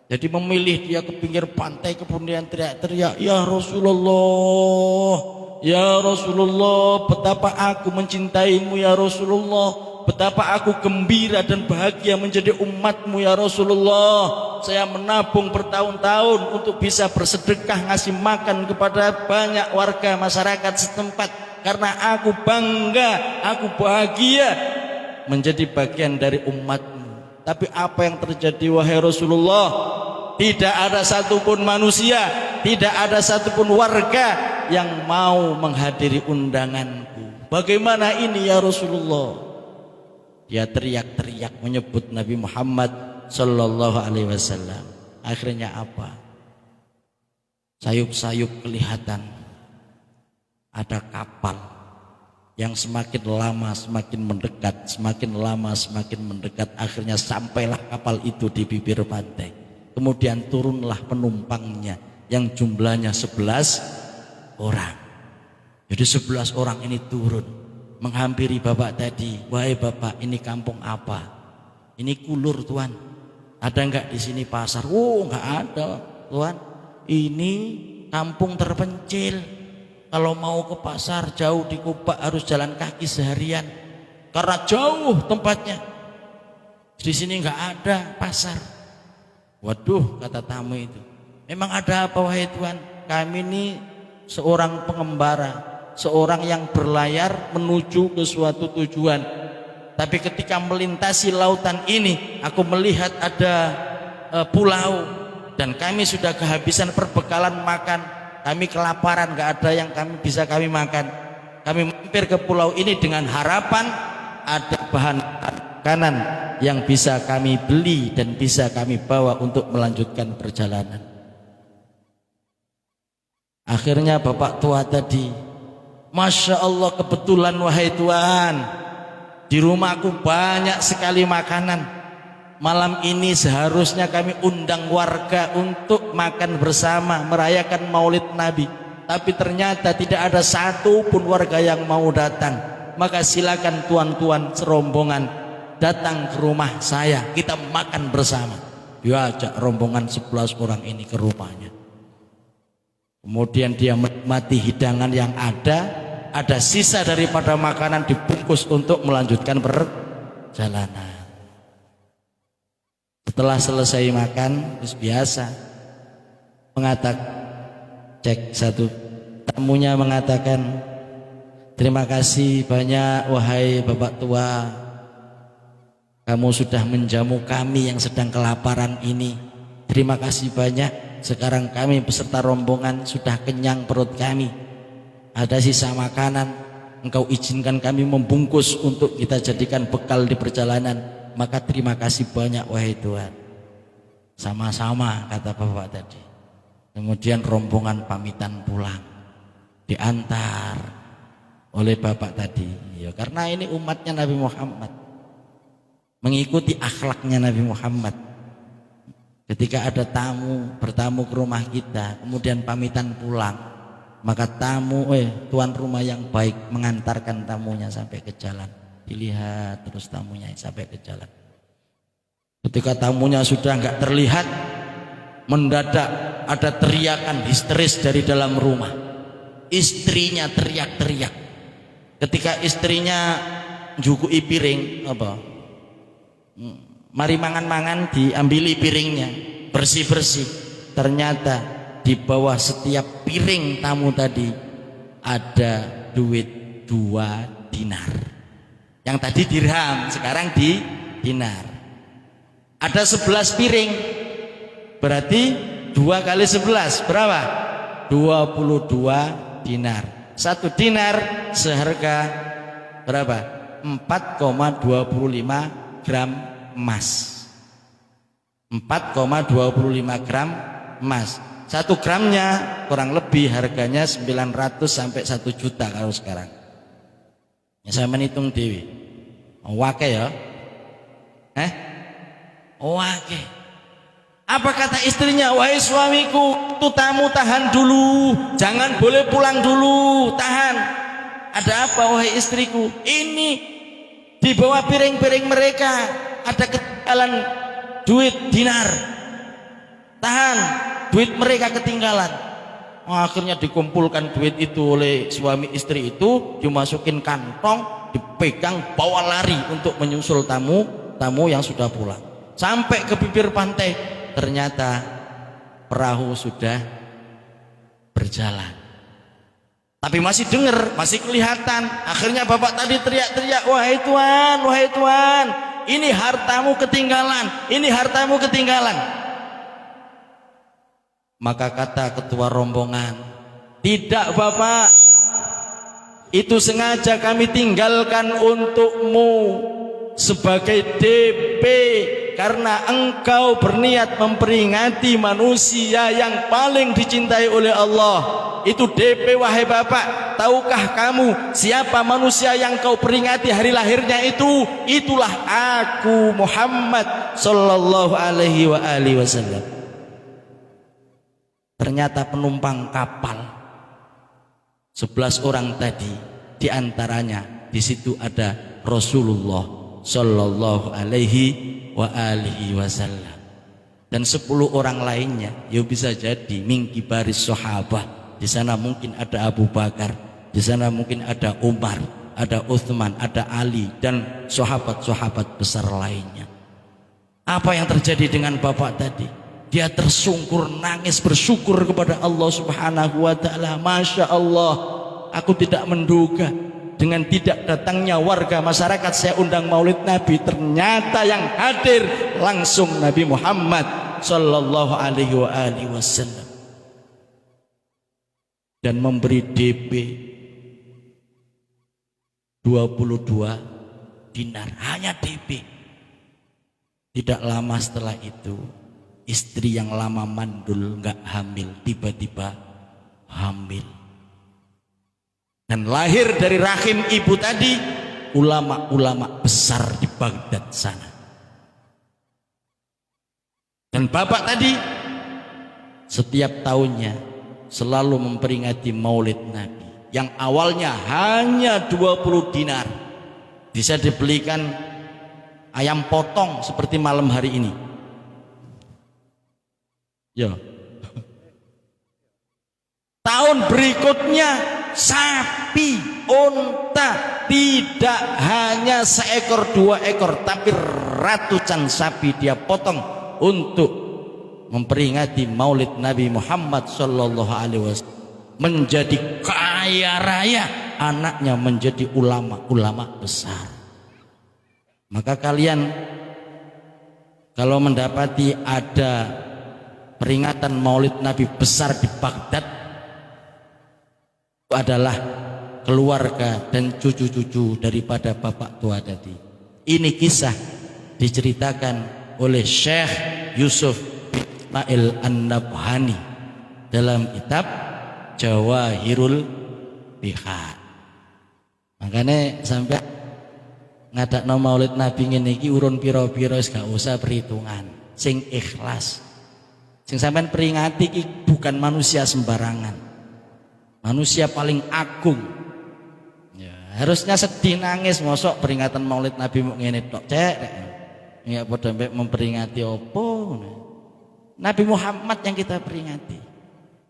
Jadi memilih dia ke pinggir pantai, kemudian teriak-teriak, ya Rasulullah, ya Rasulullah, betapa aku mencintaimu ya Rasulullah, betapa aku gembira dan bahagia menjadi umatmu ya Rasulullah. Saya menabung bertahun-tahun untuk bisa bersedekah ngasih makan kepada banyak warga masyarakat setempat. Karena aku bangga, aku bahagia menjadi bagian dari umatmu. Tapi apa yang terjadi wahai Rasulullah? Tidak ada satupun manusia, tidak ada satupun warga yang mau menghadiri undanganku. Bagaimana ini ya Rasulullah? Dia teriak-teriak menyebut Nabi Muhammad sallallahu alaihi wasallam. Akhirnya apa? Sayup-sayup kelihatan. Ada kapal yang semakin lama semakin mendekat, semakin lama semakin mendekat. Akhirnya sampailah kapal itu di bibir pantai. Kemudian turunlah penumpangnya yang jumlahnya 11 orang. Jadi 11 orang ini turun menghampiri bapak tadi. Wahai bapak, ini kampung apa? Ini Kulur tuan. Ada enggak di sini pasar? Oh, enggak ada tuan. Ini kampung terpencil. Kalau mau ke pasar jauh di Kubak harus jalan kaki seharian karena jauh tempatnya. Di sini nggak ada pasar. Waduh, kata tamu itu. Memang ada apa wahai tuan? Kami ini seorang pengembara, seorang yang berlayar menuju ke suatu tujuan. Tapi ketika melintasi lautan ini, aku melihat ada pulau dan kami sudah kehabisan perbekalan makan. Kami kelaparan, gak ada yang bisa kami makan. Kami mampir ke pulau ini dengan harapan ada bahan makanan yang bisa kami beli dan bisa kami bawa untuk melanjutkan perjalanan. Akhirnya bapak tua tadi, Masya Allah, kebetulan wahai Tuhan, di rumahku banyak sekali makanan. Malam ini seharusnya kami undang warga untuk makan bersama, merayakan Maulid Nabi. Tapi ternyata tidak ada satu pun warga yang mau datang. Maka silakan tuan-tuan serombongan datang ke rumah saya, kita makan bersama. Diajak rombongan 11 orang ini ke rumahnya. Kemudian dia menikmati hidangan yang ada sisa daripada makanan dibungkus untuk melanjutkan perjalanan. Setelah selesai makan, terus biasa cek satu tamunya mengatakan, terima kasih banyak wahai bapak tua, kamu sudah menjamu kami yang sedang kelaparan ini. Terima kasih banyak, sekarang kami beserta rombongan sudah kenyang perut kami. Ada sisa makanan, engkau izinkan kami membungkus untuk kita jadikan bekal di perjalanan. Maka terima kasih banyak wahai Tuhan. Sama-sama, kata bapak tadi. Kemudian rombongan pamitan pulang, diantar oleh bapak tadi. Ya, karena ini umatnya Nabi Muhammad, mengikuti akhlaknya Nabi Muhammad. Ketika ada bertamu ke rumah kita, kemudian pamitan pulang, maka tuan rumah yang baik mengantarkan tamunya sampai ke jalan. Dilihat terus tamunya sampai ke jalan. Ketika tamunya sudah enggak terlihat, mendadak ada teriakan histeris dari dalam rumah. Istrinya teriak-teriak. Ketika istrinya njukui piring, mari mangan-mangan, diambili piringnya, bersih-bersih. Ternyata di bawah setiap piring tamu tadi ada duit 2 dinar. Yang tadi dirham, sekarang di dinar. Ada 11 piring, berarti 2 kali 11 berapa? 22 dinar. 1 dinar seharga berapa? 4,25 gram emas. 4,25 gram emas. 1 gramnya kurang lebih harganya 900 sampai 1 juta kalau sekarang. Ya, saya menghitung dewi. Wake ya? Wake. Apa kata istrinya? Wahai suamiku, itu tamu tahan dulu, jangan boleh pulang dulu, tahan. Ada apa wahai istriku? Ini di bawah piring-piring mereka ada ketinggalan duit dinar. Tahan, duit mereka ketinggalan. Akhirnya dikumpulkan duit itu oleh suami istri itu, dimasukin kantong, dipegang, bawa lari untuk menyusul tamu yang sudah pulang. Sampai ke bibir pantai, ternyata perahu sudah berjalan. Tapi masih dengar, masih kelihatan. Akhirnya bapak tadi teriak-teriak, wahai Tuhan, ini hartamu ketinggalan, ini hartamu ketinggalan. Maka kata ketua rombongan, tidak bapak, itu sengaja kami tinggalkan untukmu sebagai DP, karena engkau berniat memperingati manusia yang paling dicintai oleh Allah. Itu DP wahai bapak. Tahukah kamu siapa manusia yang kau peringati hari lahirnya itu? Itulah aku, Muhammad sallallahu alaihi wasallam. Ternyata penumpang kapal 11 orang tadi, diantaranya di situ ada Rasulullah sallallahu alaihi wasallam, dan 10 orang lainnya. Ya bisa jadi mingki baris sahabat. Di sana mungkin ada Abu Bakar, di sana mungkin ada Umar, ada Utsman, ada Ali, dan sahabat-sahabat besar lainnya. Apa yang terjadi dengan bapak tadi? dia tersungkur nangis bersyukur kepada Allah Subhanahu wa taala. Masya Allah, aku tidak menduga dengan tidak datangnya warga masyarakat saya undang Maulid Nabi, ternyata yang hadir langsung Nabi Muhammad sallallahu alaihi wasallam, dan memberi DP 22 dinar, hanya DP. Tidak lama setelah itu istri yang lama mandul nggak hamil tiba-tiba hamil, dan lahir dari rahim ibu tadi ulama-ulama besar di Baghdad sana. Dan bapak tadi setiap tahunnya selalu memperingati Maulid Nabi yang awalnya hanya 20 dinar, bisa dibelikan ayam potong seperti malam hari ini. Ya. Tahun berikutnya sapi, unta, tidak hanya seekor dua ekor, tapi ratusan sapi dia potong untuk memperingati Maulid Nabi Muhammad sallallahu alaihi wasallam. Menjadi kaya raya, anaknya menjadi ulama-ulama besar. Maka kalian kalau mendapati ada peringatan Maulid Nabi besar di Baghdad, itu adalah keluarga dan cucu-cucu daripada bapak tua tadi. Ini kisah diceritakan oleh Syekh Yusuf Ismail An-Nabhani dalam kitab Jawahirul Bihar. Makanya sampai ngadakno Maulid Nabi ngene iki urun pira-pira wis gak usah perhitungan, sing ikhlas. Sing sampean peringati iki bukan manusia sembarangan, manusia paling agung. Ya, harusnya sedih nangis mosok peringatan Maulid Nabi mau ngene tok cek. Ya padha mbek memperingati opo? Nabi Muhammad yang kita peringati.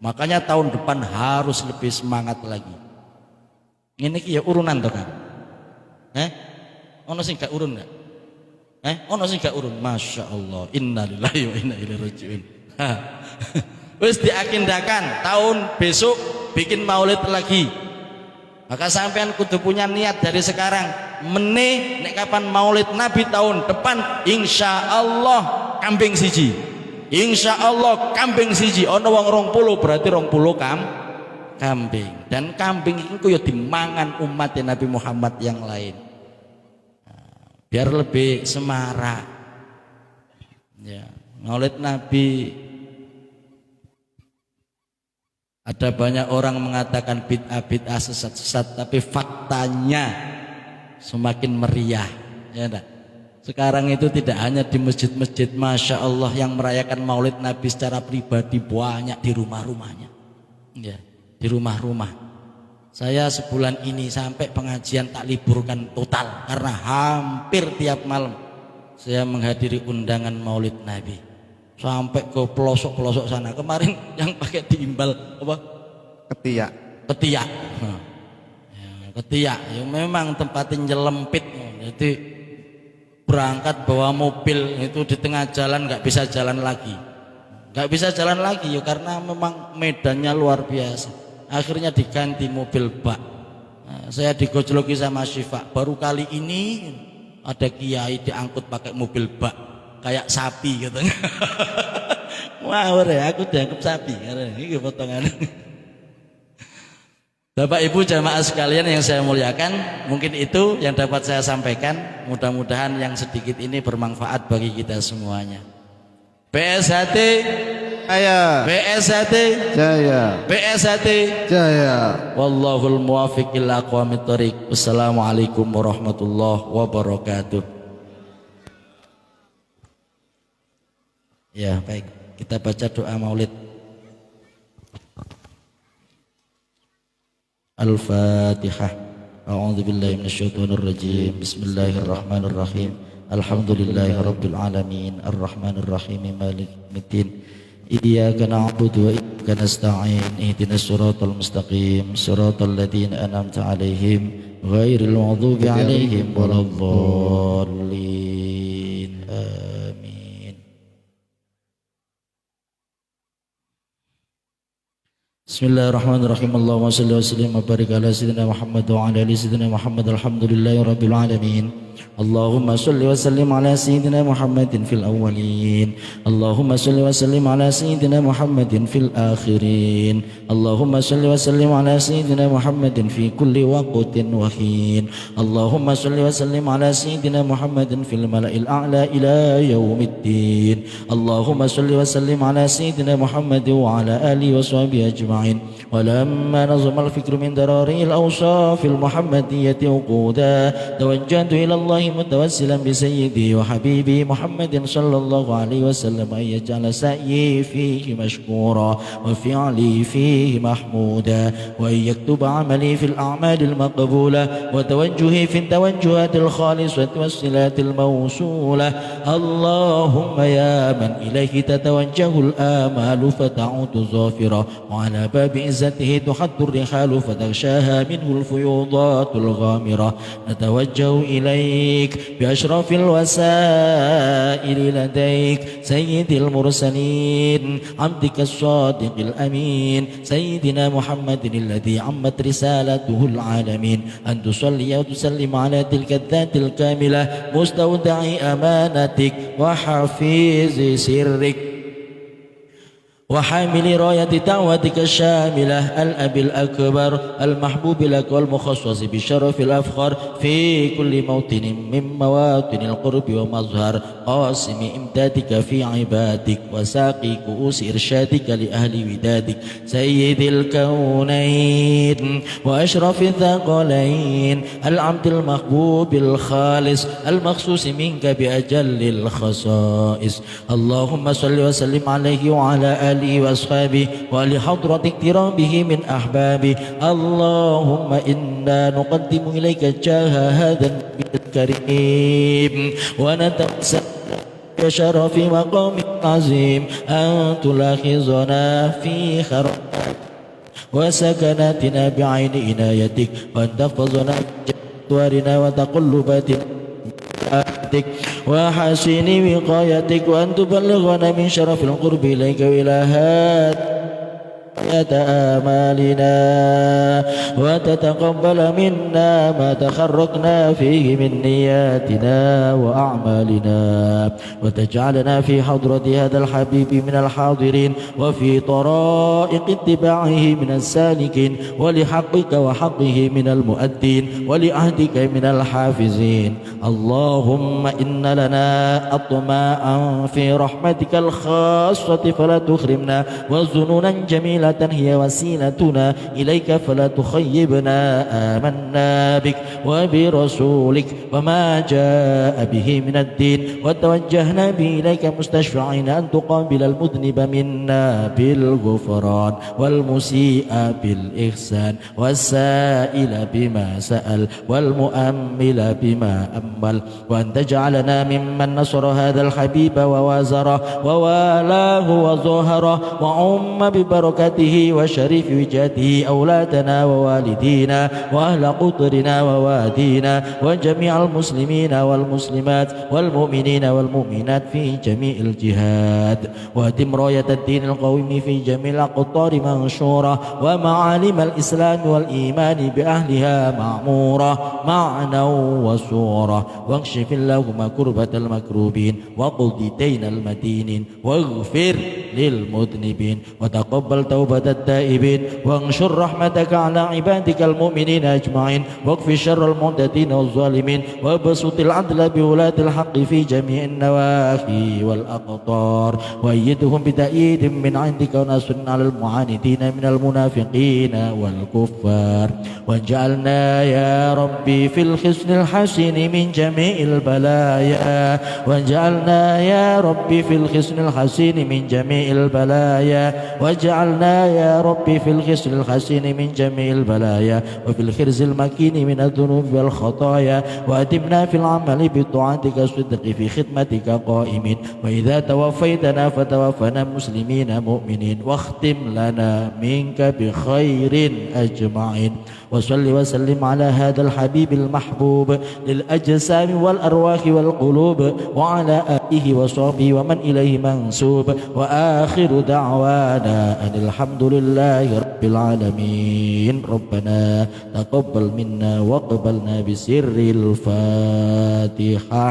Makanya tahun depan harus lebih semangat lagi. Ini ya urunan toh kan? Ono sing gak urun gak? Ono sing gak urun. Masya Allah. Innalillahi wa inna ilaihi rajiun. Wis diagendakan tahun besok bikin maulid lagi. Maka sampean kudu punya niat dari sekarang. Meneh nek kapan maulid Nabi tahun depan, insya Allah kambing siji. Insya Allah kambing siji. Ono wong 20 berarti 20 kambing. Dan kambing itu ya dimangan umat Nabi Muhammad yang lain. Biar lebih semarak. Ya, Maulid Nabi. Ada banyak orang mengatakan bid'ah sesat-sesat, tapi faktanya semakin meriah. Ya enggak? Sekarang itu tidak hanya di masjid-masjid, Masya Allah, yang merayakan Maulid Nabi secara pribadi banyak di rumah-rumahnya. Ya, di rumah-rumah. Saya sebulan ini sampai pengajian tak liburkan total karena hampir tiap malam saya menghadiri undangan Maulid Nabi. Sampai ke pelosok-pelosok sana. Kemarin yang pakai diimbal apa? Ketiak. Ketiak. Ya, ketiak. Ya, memang tempatnya nyelempit. Jadi berangkat bawa mobil itu di tengah jalan nggak bisa jalan lagi. Nggak bisa jalan lagi ya karena memang medannya luar biasa. Akhirnya diganti mobil bak. Nah, saya digojloki sama Syifa. Baru kali ini ada kiai diangkut pakai mobil bak kayak sapi katanya. Wah, aku dianggap sapi karena ini potongan. Bapak Ibu jamaah sekalian yang saya muliakan, mungkin itu yang dapat saya sampaikan. Mudah-mudahan yang sedikit ini bermanfaat bagi kita semuanya. PSHT Jaya. PSHT Jaya. PSHT Jaya. Wallahul muwaffiq ila aqwamit thoriq. Wassalamualaikum warahmatullahi wabarakatuh. Ya, baik. Kita baca doa Maulid. Al-Fatihah. A'udzu billahi minasyaitonir rajim. Bismillahirrahmanirrahim. Alhamdulillahi rabbil alamin. Arrahmanir rahim. Maliki yaumiddin. Iyyaka na'budu wa iyyaka nasta'in. Ihdinas siratal mustaqim. Siratal ladzina an'amta 'alaihim ghairil maghdubi 'alaihim waladdallin. Amin. Bismillahirrahmanirrahim. Allahumma salli wa sallim wa barik ala sayyidina Muhammad wa ala ali sayyidina Muhammad. Alhamdulillahi rabbil alamin. Allahumma salli wa sallim ala sayyidina Muhammadin fil awwalin. Allahumma salli wa sallim ala sayyidina Muhammadin fil akhirin. Allahumma salli wa sallim ala sayyidina Muhammadin fi kulli waqtin wa hin. Allahumma salli wa sallim ala sayyidina Muhammadin fil mala'il a'la ila yaumiddin. Allahumma salli wa sallim ala sayyidina Muhammad wa ala alihi wa sahbihi ajma'in. ولما نظم الفكر من دراري الأوصاف المحمدية وقودا توجهت إلى الله متوسلا بسيدي وحبيبي محمد صلى الله عليه وسلم أن يجعل سعيي فيه مشكورا وفعلي فيه محمودا وأن يكتب عملي في الأعمال المقبولة وتوجهي في التوجهات الخالصة والصلات الموصولة. اللهم يا من إليه تتوجه الآمال فتعود ظافرة وعلى باب عزته تحد الرحال فتغشاها منه الفيوضات الغامرة. نتوجه إليك بأشرف الوسائل لديك سيد المرسلين عبدك الصادق الأمين سيدنا محمد الذي عمت رسالته العالمين أن تصلي وتسلم على تلك الذات الكاملة مستودع أمانتك وحفيظ سرك وحامل راية دعوتك الشاملة الأب الأكبر المحبوب لك والمخصص بالشرف الأفخر في كل موطن من مواطن القرب ومظهر قاسم إمدادك في عبادك وساقي كؤوس إرشادك لأهل ودادك سيد الكونين وأشرف الثقلين العبد المحبوب الخالص المخصوص منك بأجل الخصائص. اللهم صل وسلم عليه وعلى آله وأصحابه ولحضرة اقترابه من أحبابه. اللهم إنا نقدم إليك جاه هذا النبي الكريم ونتوسل بشرف مقام عظيم أن تلاحظنا في خرابات وسكناتنا بعين عنايتك وأن تحفظنا في جدوارنا وتقلباتنا وحسين وقايتك وأن تبلغنا من شرف القرب إليك وإلهات آمالنا وتتقبل منا ما تخرقنا فيه من نياتنا وأعمالنا وتجعلنا في حضرة هذا الحبيب من الحاضرين وفي طرائق اتباعه من السالكين ولحقك وحقه من المؤدين ولعهدك من الحافظين. اللهم إن لنا أطماعا في رحمتك الخاصة فلا تخرمنا وظنونا جميلة هي وسيلتنا إليك فلا تخيبنا. آمنا بك وبرسولك وما جاء به من الدين وتوجهنا به إليك مستشفعين أن تقابل المذنب منا بالغفران والمسيء بالإحسان والسائل بما سأل والمؤمل بما أمل وأن تجعلنا ممن نصر هذا الحبيب ووازره ووالاه وظهره وعم ببركته وشريف وجهته أولادنا ووالدينا وأهل قطرنا ووادينا وجميع المسلمين والمسلمات والمؤمنين والمؤمنات في جميع الجهات وأتم راية الدين القويم في جميع الأقطار منشورة ومعالم الإسلام والإيمان بأهلها معمورة معنى وصورة واكشف اللهم كربة المكروبين وقض دين المدينين واغفر للمذنبين وتقبل توبة التائبين وانشر رحمتك على عبادك المؤمنين أجمعين واكف شر المعتدين والظالمين وابسط العدل بولاة الحق في جميع النواحي والأقطار وأيدهم بتأييد من عندك ونصر على المعاندين من المنافقين والكفار واجعلنا يا ربي في الحصن الحسين من جميع البلايا واجعلنا يا ربي في الحصن الحسين من جميع البلايا واجعلنا يا ربي في الحصن الحسين من جميع البلايا وفي الخرز المكين من الذنوب والخطايا وأدمنا في العمل بطاعتك الصدق في خدمتك قائمين وإذا توفيتنا فتوفنا مسلمين مؤمنين واختم لنا منك بخير أجمعين. وصل وسلم على هذا الحبيب المحبوب للأجسام والأرواح والقلوب وعلى آله آله وصحبه ومن إليه منسوب وآخر دعوانا أن الحمد لله رب العالمين ربنا تقبل منا وقبلنا بسر الفاتحة.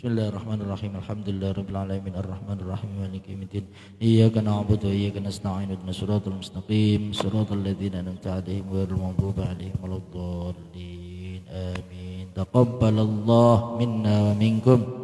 Bismillahirrahmanirrahim. Alhamdulillahirabbil alamin arrahmanir rahim maliki yaumiddin. Iyyaka na'budu wa iyyaka nasta'in ihdinas siratal mustaqim siratal ladzina an'amta 'alaihim ghairil maghdubi 'alaihim waladdallin. Amin. Taqabbalallahu minna wa minkum.